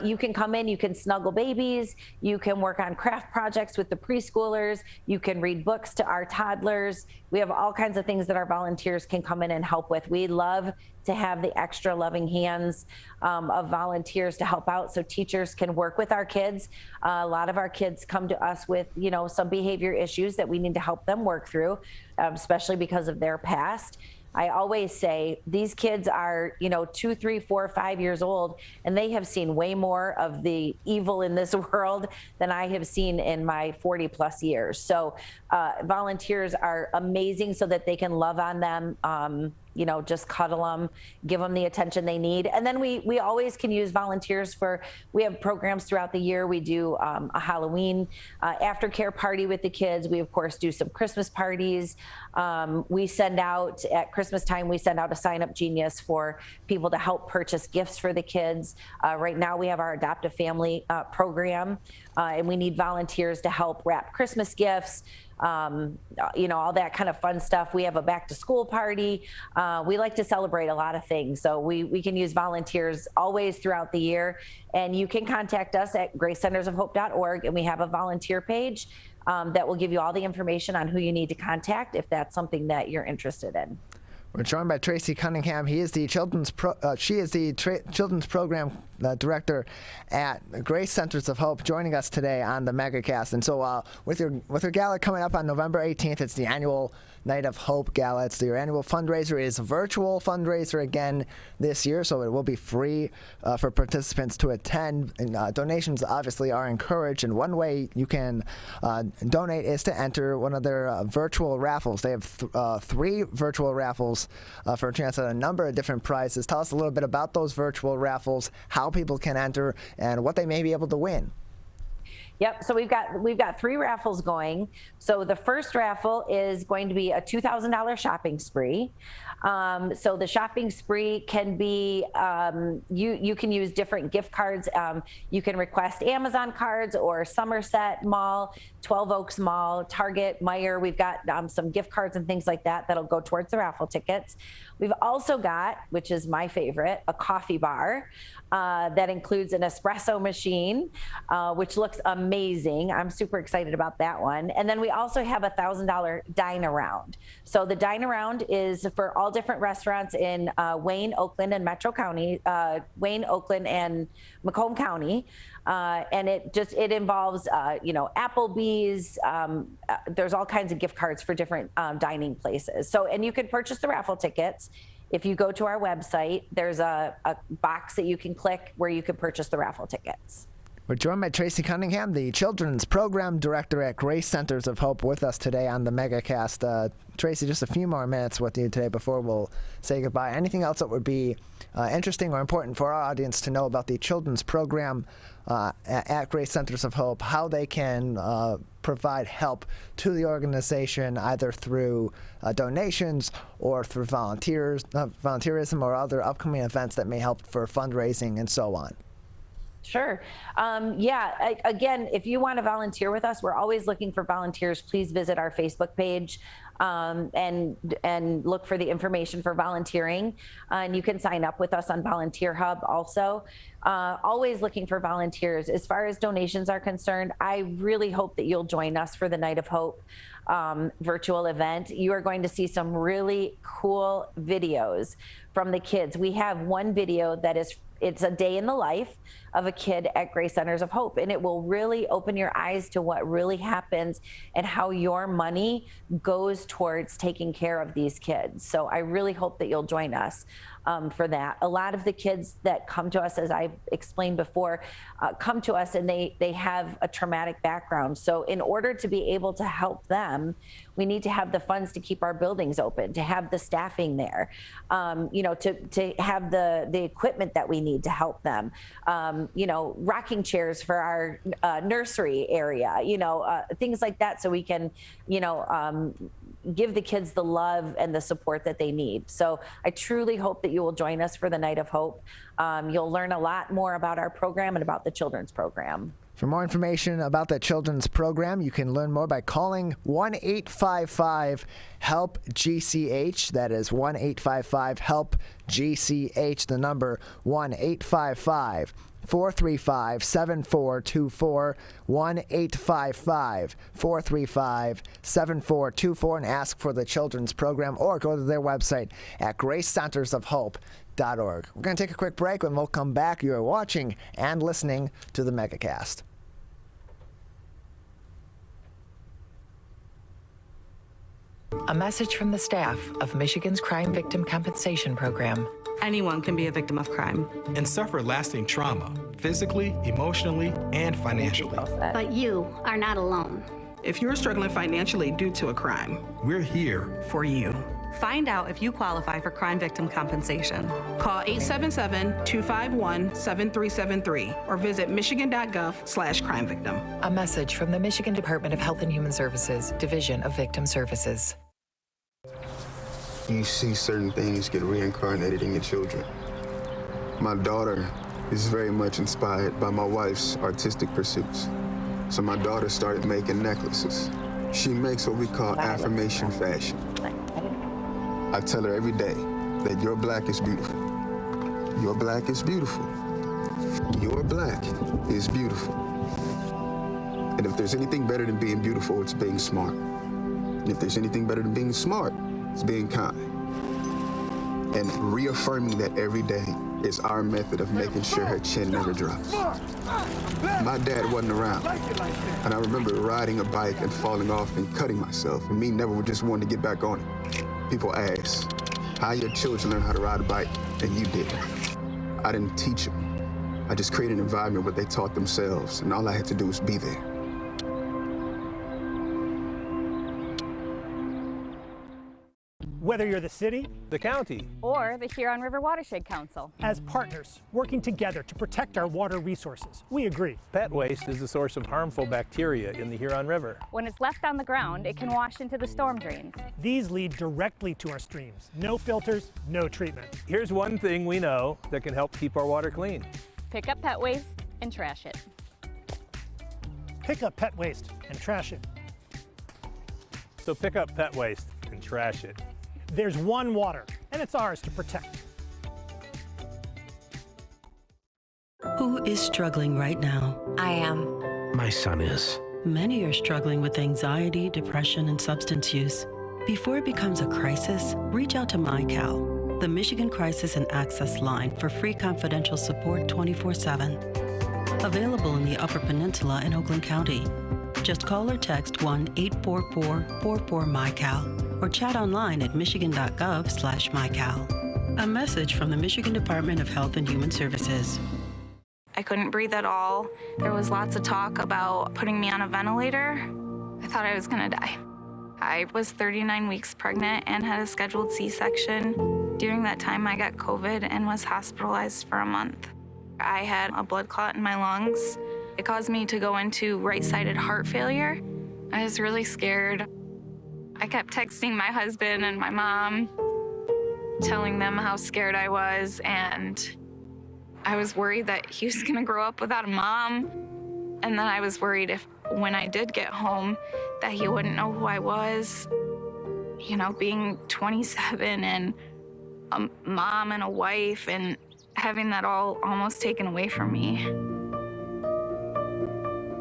You can come in, you can snuggle babies, you can work on craft projects with the preschoolers, you can read books to our toddlers. We have all kinds of things that our volunteers can come in and help with. We love to have the extra loving hands of volunteers to help out so teachers can work with our kids. A lot of our kids come to us with, some behavior issues that we need to help them work through, especially because of their past. I always say these kids are, 2, 3, 4, 5 years old, and they have seen way more of the evil in this world than I have seen in my 40 plus years. So volunteers are amazing so that they can love on them, just cuddle them, give them the attention they need. And then we always can use volunteers we have programs throughout the year. We do a Halloween aftercare party with the kids. We, of course, do some Christmas parties. We send out, at Christmas time, we send out a Sign Up Genius for people to help purchase gifts for the kids. Right now, we have our Adopt a Family program, and we need volunteers to help wrap Christmas gifts. All that kind of fun stuff. We have a back to school party. We like to celebrate a lot of things. So we can use volunteers always throughout the year. And you can contact us at gracecentersofhope.org, and we have a volunteer page that will give you all the information on who you need to contact if that's something that you're interested in. We're joined by Traci Cunningham. She is the Children's Program Director at Grace Centers of Hope, joining us today on the Megacast. And so with your gala coming up on November 18th, it's the annual Night of Hope Gala. It's their annual fundraiser. It is a virtual fundraiser again this year, so it will be free for participants to attend. And donations obviously are encouraged, and one way you can donate is to enter one of their virtual raffles. They have 3 virtual raffles for a chance at a number of different prizes. Tell us a little bit about those virtual raffles, how people can enter, and what they may be able to win. Yep. So we've got 3 raffles going. So the first raffle is going to be a $2,000 shopping spree. So the shopping spree can be you can use different gift cards. You can request Amazon cards or Somerset Mall, 12 Oaks Mall, Target, Meijer. We've got some gift cards and things like that that'll go towards the raffle tickets. We've also got, which is my favorite, a coffee bar that includes an espresso machine, which looks amazing. I'm super excited about that one. And then we also have a $1,000 dine around. So the dine around is for all different restaurants in Wayne, Oakland, and Metro County, Wayne, Oakland, and Macomb County. And it involves, Applebee's. There's all kinds of gift cards for different dining places. So, and you can purchase the raffle tickets. If you go to our website, there's a box that you can click where you can purchase the raffle tickets. We're joined by Traci Cunningham, the Children's Program Director at Grace Centers of Hope, with us today on the Megacast. Traci, just a few more minutes with you today before we'll say goodbye. Anything else that would be interesting or important for our audience to know about the Children's Program at Grace Centers of Hope, how they can provide help to the organization either through donations or through volunteerism or other upcoming events that may help for fundraising and so on? Sure. Again, if you want to volunteer with us, we're always looking for volunteers. Please visit our Facebook page and look for the information for volunteering. And you can sign up with us on Volunteer Hub also. Always looking for volunteers. As far as donations are concerned, I really hope that you'll join us for the Night of Hope virtual event. You are going to see some really cool videos from the kids. We have one video that it's a day in the life of a kid at Grace Centers of Hope, and it will really open your eyes to what really happens and how your money goes towards taking care of these kids. So I really hope that you'll join us for that. A lot of the kids that come to us, as I explained before, come to us and they have a traumatic background. So in order to be able to help them, we need to have the funds to keep our buildings open, to have the staffing there, to have the equipment that we need to help them, rocking chairs for our nursery area, things like that, so we can, give the kids the love and the support that they need. So I truly hope that you will join us for the Night of Hope. You'll learn a lot more about our program and about the children's program. For more information about the children's program, you can learn more by calling 1-855-HELP-GCH. That is 1-855-HELP-GCH, the number 1-855-435-7424, 1-855-435-7424, and ask for the children's program or go to their website at gracecentersofhope.org. We're going to take a quick break. When we'll come back, you are watching and listening to the Megacast. A message from the staff of Michigan's Crime Victim Compensation Program. Anyone can be a victim of crime and suffer lasting trauma, physically, emotionally, and financially. But you are not alone. If you're struggling financially due to a crime, we're here for you. Find out if you qualify for crime victim compensation. Call 877-251-7373 or visit michigan.gov/crime-victim. A message from the Michigan Department of Health and Human Services, Division of Victim Services. You see certain things get reincarnated in your children. My daughter is very much inspired by my wife's artistic pursuits. So my daughter started making necklaces. She makes what we call affirmation fashion. I tell her every day that your black is beautiful. Your black is beautiful. Your black is beautiful. And if there's anything better than being beautiful, it's being smart. And if there's anything better than being smart, it's being kind. And reaffirming that every day is our method of making sure her chin never drops. My dad wasn't around, and I remember riding a bike and falling off and cutting myself, and me never just wanting to get back on it. People ask, how your children learn how to ride a bike, and you didn't. I didn't teach them. I just created an environment where they taught themselves, and all I had to do was be there. Whether you're the city, the county, or the Huron River Watershed Council. As partners working together to protect our water resources, we agree. Pet waste is a source of harmful bacteria in the Huron River. When it's left on the ground, it can wash into the storm drains. These lead directly to our streams. No filters, no treatment. Here's one thing we know that can help keep our water clean. Pick up pet waste and trash it. Pick up pet waste and trash it. So pick up pet waste and trash it. There's one water, and it's ours to protect. Who is struggling right now? I am. My son is. Many are struggling with anxiety, depression, and substance use. Before it becomes a crisis, reach out to MyCal, the Michigan Crisis and Access Line for free confidential support 24/7. Available in the Upper Peninsula and Oakland County. Just call or text 1-844-44-MyCal or chat online at michigan.gov/MyCal. A message from the Michigan Department of Health and Human Services. I couldn't breathe at all. There was lots of talk about putting me on a ventilator. I thought I was gonna die. I was 39 weeks pregnant and had a scheduled C-section. During that time, I got COVID and was hospitalized for a month. I had a blood clot in my lungs. It caused me to go into right-sided heart failure. I was really scared. I kept texting my husband and my mom, telling them how scared I was, and I was worried that he was gonna grow up without a mom. And then I was worried if, when I did get home, that he wouldn't know who I was. You know, being 27 and a mom and a wife and having that all almost taken away from me.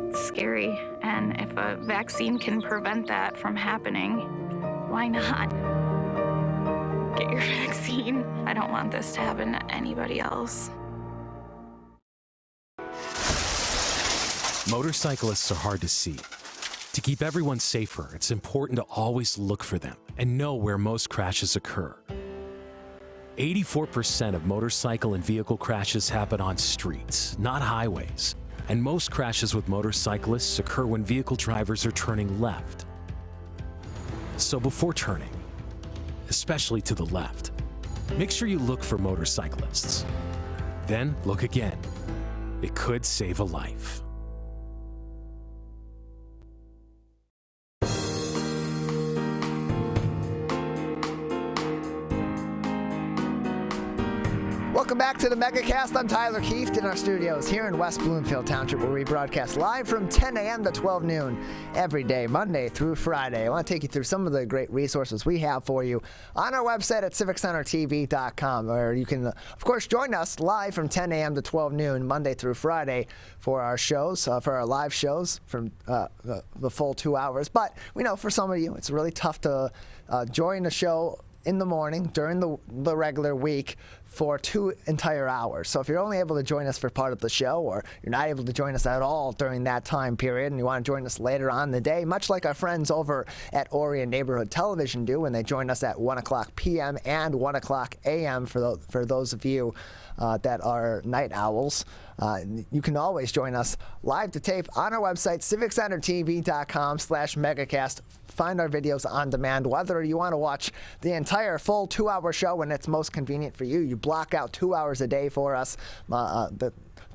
It's scary, and if a vaccine can prevent that from happening, why not? Get your vaccine. I don't want this to happen to anybody else. Motorcyclists are hard to see. To keep everyone safer, it's important to always look for them and know where most crashes occur. 84% of motorcycle and vehicle crashes happen on streets, not highways. And most crashes with motorcyclists occur when vehicle drivers are turning left. So before turning, especially to the left, make sure you look for motorcyclists. Then look again. It could save a life. Welcome back to the Megacast. I'm Tyler Keefe in our studios here in West Bloomfield Township, where we broadcast live from 10 a.m. to 12 noon every day, Monday through Friday. I want to take you through some of the great resources we have for you on our website at civiccentertv.com, where you can, of course, join us live from 10 a.m. to 12 noon, Monday through Friday, for our shows, for our live shows from the full 2 hours. But we know for some of you, it's really tough to join the show in the morning during the regular week for 2 entire hours. So if you're only able to join us for part of the show, or you're not able to join us at all during that time period, and you want to join us later on in the day, much like our friends over at Orion Neighborhood Television do when they join us at 1 o'clock p.m. and 1 o'clock a.m. for those of you that are night owls. You can always join us live to tape on our website, civiccentertv.com/megacast. Find our videos on demand. Whether you want to watch the entire full 2-hour show when it's most convenient for you, you block out 2 hours a day for us.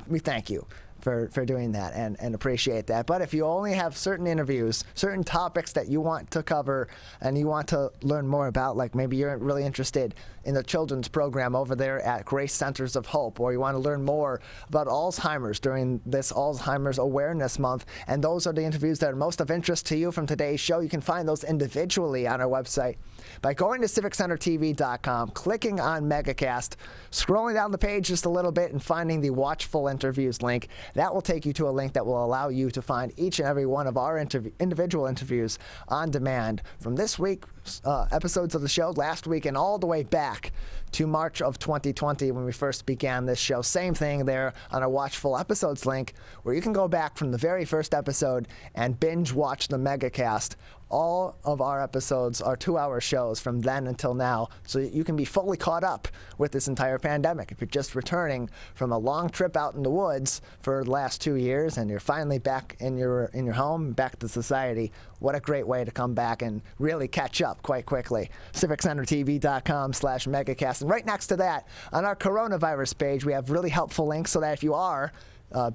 We thank you for doing that and appreciate that. But if you only have certain interviews, certain topics that you want to cover and you want to learn more about, like maybe you're really interested in the children's program over there at Grace Centers of Hope, or you want to learn more about Alzheimer's during this Alzheimer's Awareness Month, and those are the interviews that are most of interest to you from today's show, you can find those individually on our website by going to civiccentertv.com, clicking on Megacast, scrolling down the page just a little bit and finding the Watch Full Interviews link, That will take you to a link that will allow you to find each and every one of our individual interviews on demand from this week's episodes of the show, last week, and all the way back to March of 2020 when we first began this show. Same thing there on our Watchful Episodes link, where you can go back from the very first episode and binge watch the Megacast. All of our episodes are 2-hour shows from then until now, so you can be fully caught up with this entire pandemic. If you're just returning from a long trip out in the woods for the last 2 years and you're finally back in your home, back to society, what a great way to come back and really catch up quite quickly. CivicCenterTV.com/Megacast. And right next to that, on our coronavirus page, we have really helpful links so that if you are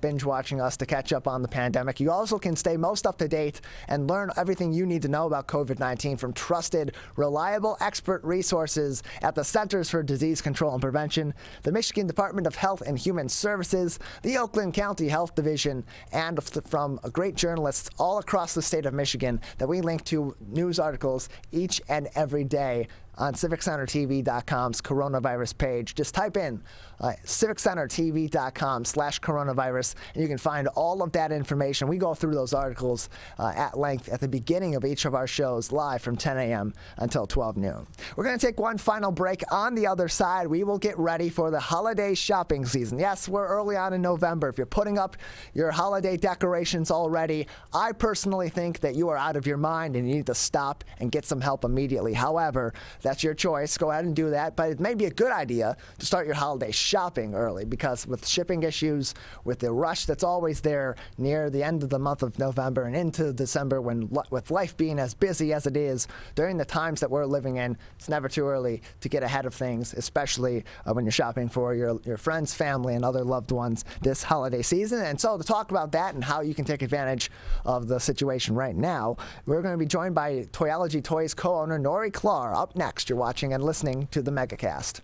binge watching us to catch up on the pandemic, you also can stay most up to date and learn everything you need to know about COVID-19 from trusted, reliable expert resources at the Centers for Disease Control and Prevention, the Michigan Department of Health and Human Services, the Oakland County Health Division, and from great journalists all across the state of Michigan that we link to news articles each and every day on CivicCenterTV.com's coronavirus page. Just type in CivicCenterTV.com/coronavirus, and you can find all of that information. We go through those articles at length at the beginning of each of our shows, live from 10 a.m. until 12 noon. We're going to take one final break. On the other side, we will get ready for the holiday shopping season. Yes, we're early on in November. If you're putting up your holiday decorations already, I personally think that you are out of your mind and you need to stop and get some help immediately. However, that's your choice. Go ahead and do that. But it may be a good idea to start your holiday shopping early, because with shipping issues, with the rush that's always there near the end of the month of November and into December, with life being as busy as it is during the times that we're living in, it's never too early to get ahead of things, especially when you're shopping for your friends, family, and other loved ones this holiday season. And so to talk about that and how you can take advantage of the situation right now, we're going to be joined by Toyology Toys co-owner Nori Klar. Up next, you're watching and listening to the Megacast.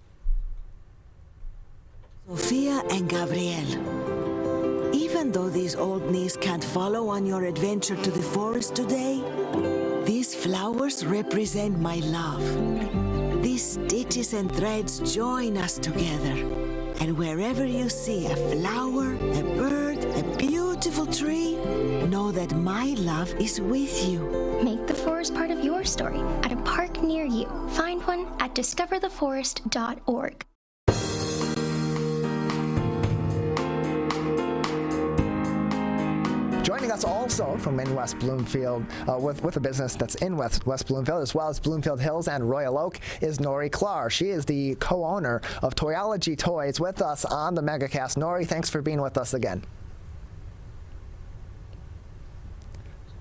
Sophia and Gabriel, even though these old knees can't follow on your adventure to the forest today, these flowers represent my love. These stitches and threads join us together. And wherever you see a flower, a bird, a beautiful tree, know that my love is with you. Make the forest part of your story at a park near you. Find one at discovertheforest.org. Joining us also from in West Bloomfield with a business that's in West Bloomfield, as well as Bloomfield Hills and Royal Oak, is Nori Klar. She is the co-owner of Toyology Toys with us on the Megacast. Nori, thanks for being with us again.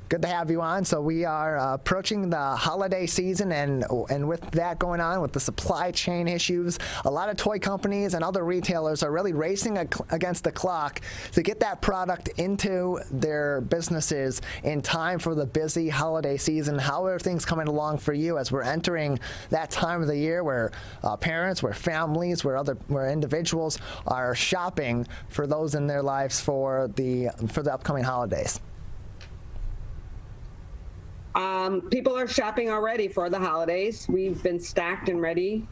Good to have you on. So we are approaching the holiday season, and with that going on, with the supply chain issues, a lot of toy companies and other retailers are really racing against the clock to get that product into their businesses in time for the busy holiday season. How are things coming along for you as we're entering that time of the year where parents, where families, where individuals are shopping for those in their lives for the upcoming holidays? People are shopping already for the holidays. We've been stacked and ready.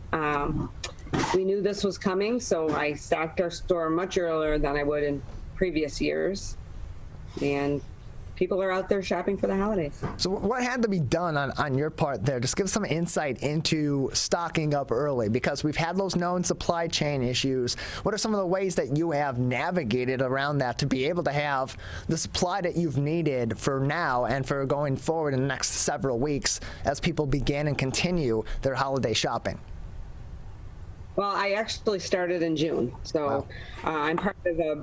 We knew this was coming, so I stocked our store much earlier than I would in previous years. And people are out there shopping for the holidays. So what had to be done on your part there? Just give some insight into stocking up early, because we've had those known supply chain issues. What are some of the ways that you have navigated around that to be able to have the supply that you've needed for now and for going forward in the next several weeks as people begin and continue their holiday shopping? Well, I actually started in June. So I'm part of a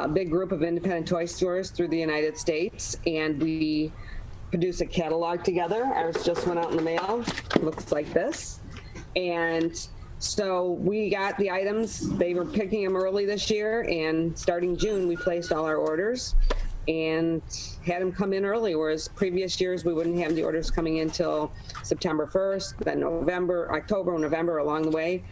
big group of independent toy stores through the United States, and we produce a catalog together. Ours just went out in the mail. It looks like this. And so we got the items. They were picking them early this year, and starting June, we placed all our orders and had them come in early, whereas previous years we wouldn't have the orders coming in till September 1st, then October, and November along the way.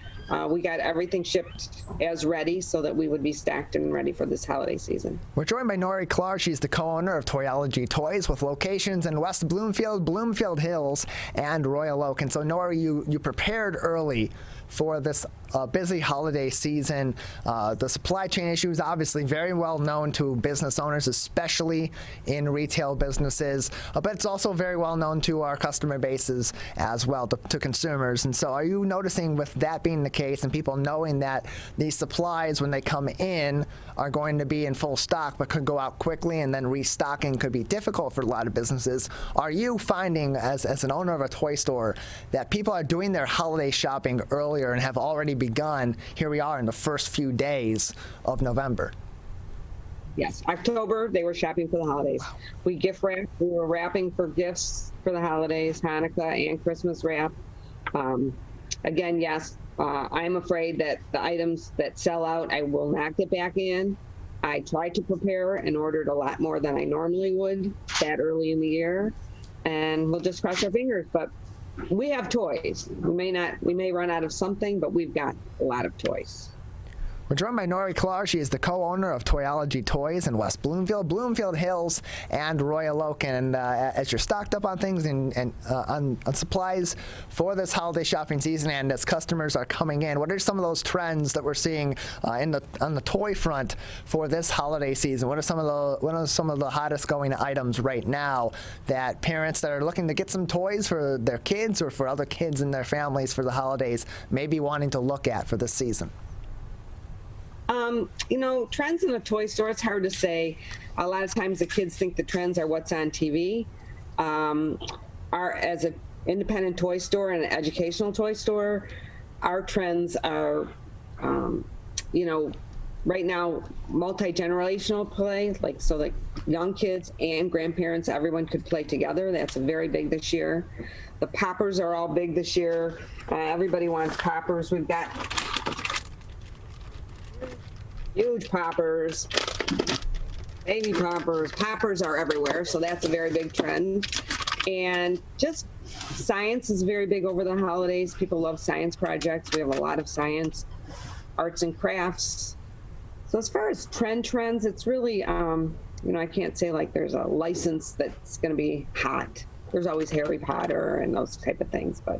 We got everything shipped as ready so that we would be stacked and ready for this holiday season. We're joined by Nori Klar. She's the co-owner of Toyology Toys with locations in West Bloomfield, Bloomfield Hills, and Royal Oak. And so, Nori, you prepared early for this busy holiday season. The supply chain issue is obviously very well known to business owners, especially in retail businesses, but it's also very well known to our customer bases as well, to consumers. And so are you noticing, with that being the case and people knowing that these supplies, when they come in, are going to be in full stock but could go out quickly, and then restocking could be difficult for a lot of businesses, are you finding, as an owner of a toy store, that people are doing their holiday shopping earlier and have already begun? Here we are in the first few days of November. Yes, October, they were shopping for the holidays. We gift wrapped. We were wrapping for gifts for the holidays, Hanukkah and Christmas wrap. Again, yes, I'm afraid that the items that sell out, I will not get back in. I tried to prepare and ordered a lot more than I normally would that early in the year. And we'll just cross our fingers, but we have toys. We may run out of something, but we've got a lot of toys. We're joined by Nori Clark. She is the co-owner of Toyology Toys in West Bloomfield, Bloomfield Hills, and Royal Oak. And as you're stocked up on things and on supplies for this holiday shopping season, and as customers are coming in, what are some of those trends that we're seeing on the toy front for this holiday season? What are some of the hottest going items right now that parents that are looking to get some toys for their kids or for other kids in their families for the holidays may be wanting to look at for this season? Trends in a toy store, it's hard to say. A lot of times the kids think the trends are what's on TV. As an independent toy store and an educational toy store, our trends are, right now, multi-generational play, like young kids and grandparents, everyone could play together. That's very big this year. The poppers are all big this year. Everybody wants poppers. We've got huge poppers, baby poppers. Poppers are everywhere, so that's a very big trend. And just science is very big over the holidays. People love science projects. We have a lot of science, arts and crafts. So as far as trends, it's really, I can't say like there's a license that's going to be hot. There's always Harry Potter and those type of things, but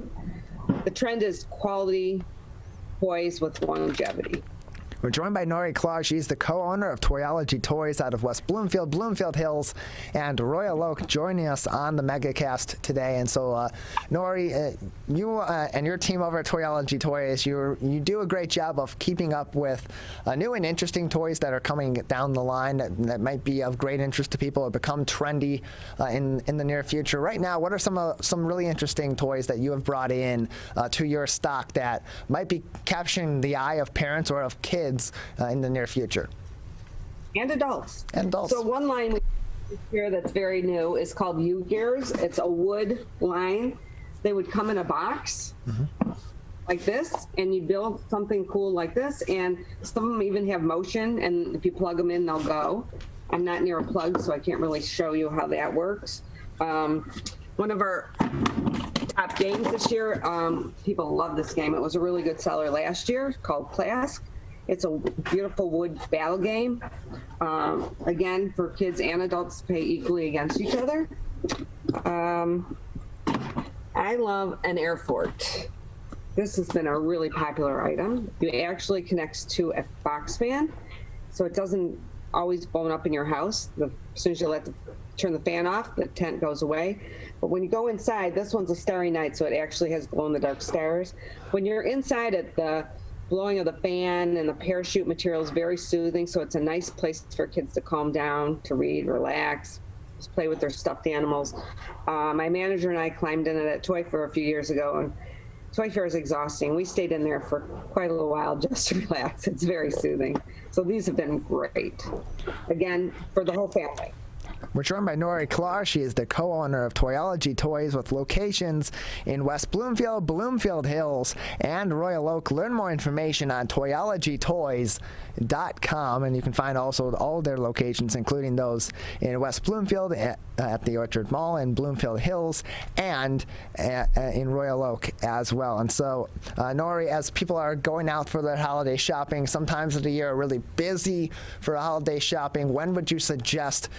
the trend is quality toys with longevity. We're joined by Nori Clark. She's the co-owner of Toyology Toys out of West Bloomfield, Bloomfield Hills, and Royal Oak, joining us on the Megacast today. And so, Nori, you and your team over at Toyology Toys, you do a great job of keeping up with new and interesting toys that are coming down the line that might be of great interest to people or become trendy in the near future. Right now, what are some really interesting toys that you have brought in to your stock that might be capturing the eye of parents or of kids in the near future? And adults. So one line here that's very new is called U-Gears. It's a wood line. They would come in a box like this, and you build something cool like this, and some of them even have motion, and if you plug them in, they'll go. I'm not near a plug, so I can't really show you how that works. One of our top games this year, people love this game. It was a really good seller last year, called Clask. It's a beautiful wood battle game. Again, for kids and adults to play equally against each other. I love an air fort. This has been a really popular item. It actually connects to a box fan, so it doesn't always blow up in your house. As soon as you turn the fan off, the tent goes away. But when you go inside, this one's a Starry Night, so it actually has glow-in-the-dark stars. When you're inside it, the blowing of the fan and the parachute material is very soothing, so it's a nice place for kids to calm down, to read, relax, just play with their stuffed animals. My manager and I climbed in it at Toy Fair a few years ago, and Toy Fair is exhausting. We stayed in there for quite a little while just to relax. It's very soothing. So these have been great. Again, for the whole family. We're joined by Nori Clark. She is the co-owner of Toyology Toys with locations in West Bloomfield, Bloomfield Hills, and Royal Oak. Learn more information on toyologytoys.com, and you can find also all their locations, including those in West Bloomfield at the Orchard Mall in Bloomfield Hills and in Royal Oak as well. And so, Nori, as people are going out for their holiday shopping, sometimes of the year are really busy for holiday shopping, when would you suggest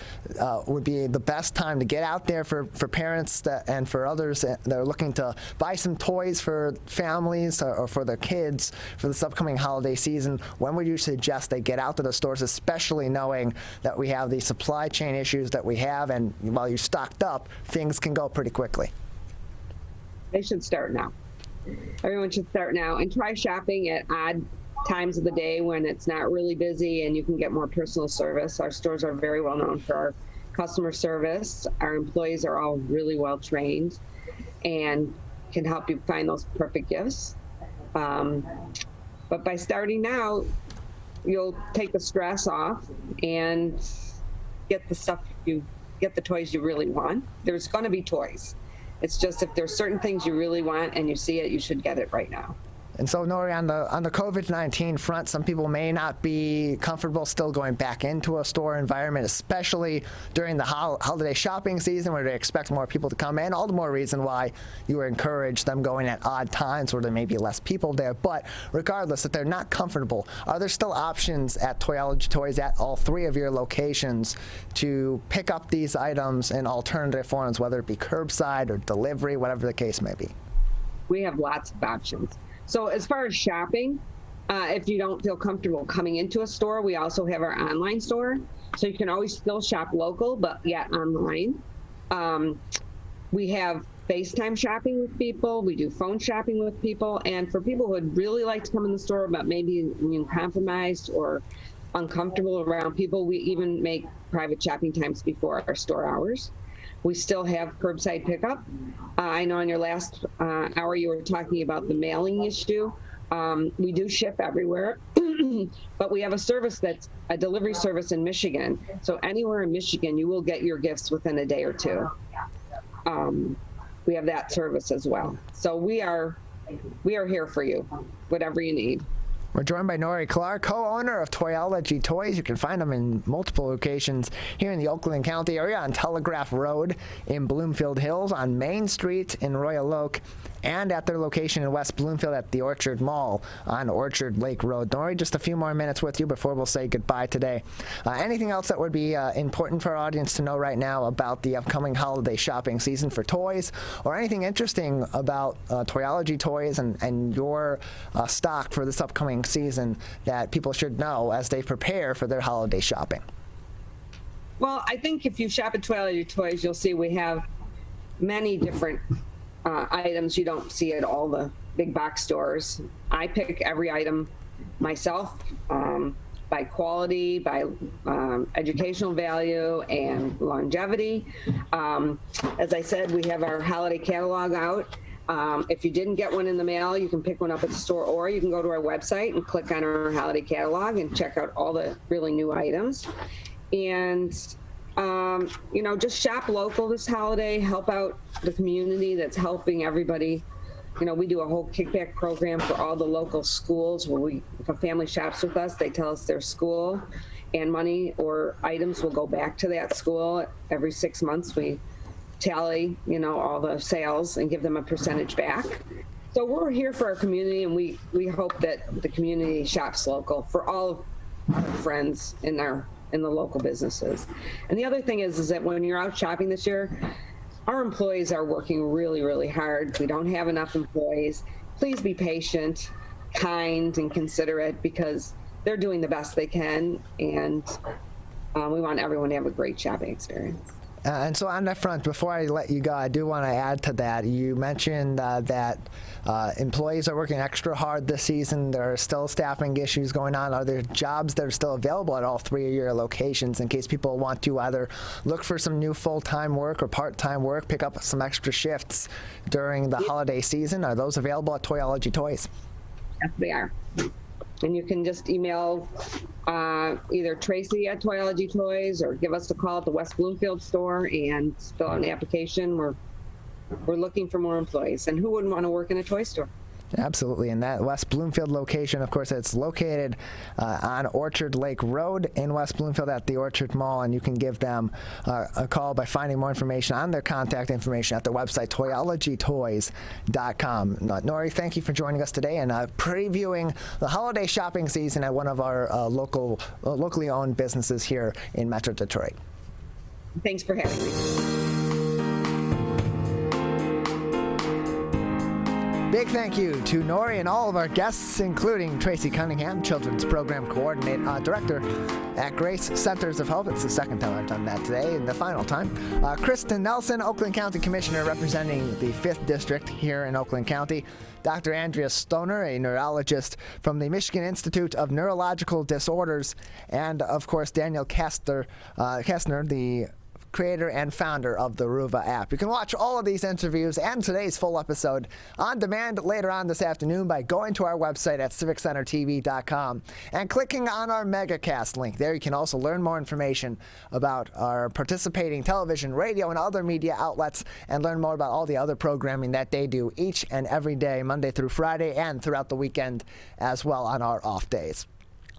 would be the best time to get out there for parents and for others that are looking to buy some toys for families or for their kids for this upcoming holiday season? When would you suggest they get out to the stores, especially knowing that we have the supply chain issues that we have, and while you're stocked up, things can go pretty quickly? They should start now. Everyone should start now and try shopping at odd times of the day when it's not really busy and you can get more personal service. Our stores are very well known for our customer service. Our employees are all really well trained and can help you find those perfect gifts. But by starting now, you'll take the stress off and get the toys you really want. There's going to be toys. It's just if there's certain things you really want and you see it, you should get it right now. And so, Nori, on the COVID-19 front, some people may not be comfortable still going back into a store environment, especially during the holiday shopping season where they expect more people to come in. All the more reason why you encourage them going at odd times where there may be less people there. But regardless, if they're not comfortable, are there still options at Toyology Toys at all 3 of your locations to pick up these items in alternative forms, whether it be curbside or delivery, whatever the case may be? We have lots of options. So as far as shopping, if you don't feel comfortable coming into a store, we also have our online store. So you can always still shop local, but yet online. We have FaceTime shopping with people. We do phone shopping with people. And for people who would really like to come in the store, but maybe compromised or uncomfortable around people, we even make private shopping times before our store hours. We still have curbside pickup. I know in your last hour you were talking about the mailing issue. We do ship everywhere, but we have a service that's a delivery service in Michigan. So anywhere in Michigan, you will get your gifts within a day or 2. We have that service as well. So we are here for you, whatever you need. We're joined by Nori Clark, co-owner of Toyology Toys. You can find them in multiple locations here in the Oakland County area, on Telegraph Road in Bloomfield Hills, on Main Street in Royal Oak, and at their location in West Bloomfield at the Orchard Mall on Orchard Lake Road. Nori, just a few more minutes with you before we'll say goodbye today. Anything else that would be important for our audience to know right now about the upcoming holiday shopping season for toys, or anything interesting about Toyology Toys and your stock for this upcoming season that people should know as they prepare for their holiday shopping? Well, I think if you shop at Toyology Toys, you'll see we have many different items you don't see at all the big box stores. I pick every item myself by quality, by educational value, and longevity. As I said, we have our holiday catalog out. If you didn't get one in the mail, you can pick one up at the store, or you can go to our website and click on our holiday catalog and check out all the really new items. And just shop local this holiday, help out the community that's helping everybody. We do a whole kickback program for all the local schools where if a family shops with us, they tell us their school, and money or items will go back to that school. Every 6 months, we tally, all the sales and give them a percentage back. So we're here for our community, and we hope that the community shops local for all of our friends in the local businesses. And the other thing is that when you're out shopping this year, our employees are working really, really hard. We don't have enough employees. Please be patient, kind, and considerate, because they're doing the best they can, and we want everyone to have a great shopping experience. And so on that front, before I let you go, I do want to add to that. You mentioned that employees are working extra hard this season. There are still staffing issues going on. Are there jobs that are still available at all 3 of your locations in case people want to either look for some new full-time work or part-time work, pick up some extra shifts during the holiday season? Are those available at Toyology Toys? Yes, they are. And you can just email either Traci at Toyology Toys or give us a call at the West Bloomfield store and fill out an application. We're looking for more employees. And who wouldn't want to work in a toy store? Absolutely. And that West Bloomfield location, of course, it's located on Orchard Lake Road in West Bloomfield at the Orchard Mall, and you can give them a call by finding more information on their contact information at their website, toyologytoys.com. Nori, thank you for joining us today and previewing the holiday shopping season at one of our locally owned businesses here in Metro Detroit. Thanks for having me. Big thank you to Nori and all of our guests, including Traci Cunningham, Children's Program Director at Grace Centers of Hope. It's the second time I've done that today, and the final time. Kristen Nelson, Oakland County Commissioner representing the 5th District here in Oakland County. Dr. Andrea Stoner, a neurologist from the Michigan Institute of Neurological Disorders. And, of course, Daniel Kastner, the creator and founder of the Ruva app. You can watch all of these interviews and today's full episode on demand later on this afternoon by going to our website at civiccentertv.com and clicking on our Megacast link. There you can also learn more information about our participating television, radio, and other media outlets, and learn more about all the other programming that they do each and every day, Monday through Friday, and throughout the weekend as well on our off days.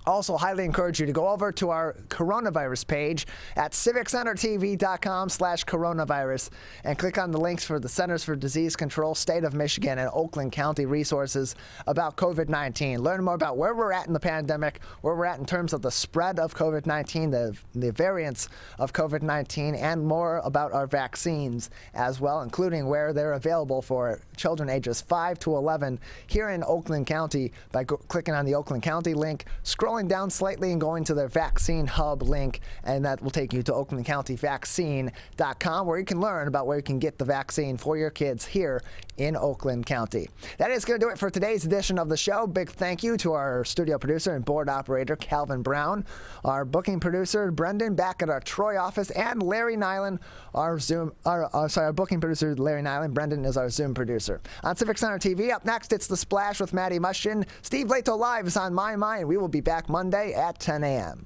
Also, highly encourage you to go over to our coronavirus page at civiccentertv.com/coronavirus and click on the links for the Centers for Disease Control, State of Michigan, and Oakland County resources about COVID-19. Learn more about where we're at in the pandemic, where we're at in terms of the spread of COVID-19, the variants of COVID-19, and more about our vaccines as well, including where they're available for children ages 5 to 11 here in Oakland County by clicking on the Oakland County link, scrolling down slightly and going to their vaccine hub link, and that will take you to oaklandcountyvaccine.com, where you can learn about where you can get the vaccine for your kids here in Oakland County. That is going to do it for today's edition of the show. Big thank you to our studio producer and board operator, Calvin Brown, our booking producer, Brendan, back at our Troy office, and Larry Nyland, our booking producer, Larry Nyland. Brendan is our Zoom producer. On Civic Center TV, up next, it's The Splash with Maddie Mushkin. Steve Lato Live is on My Mind. We will be back Monday at 10 a.m.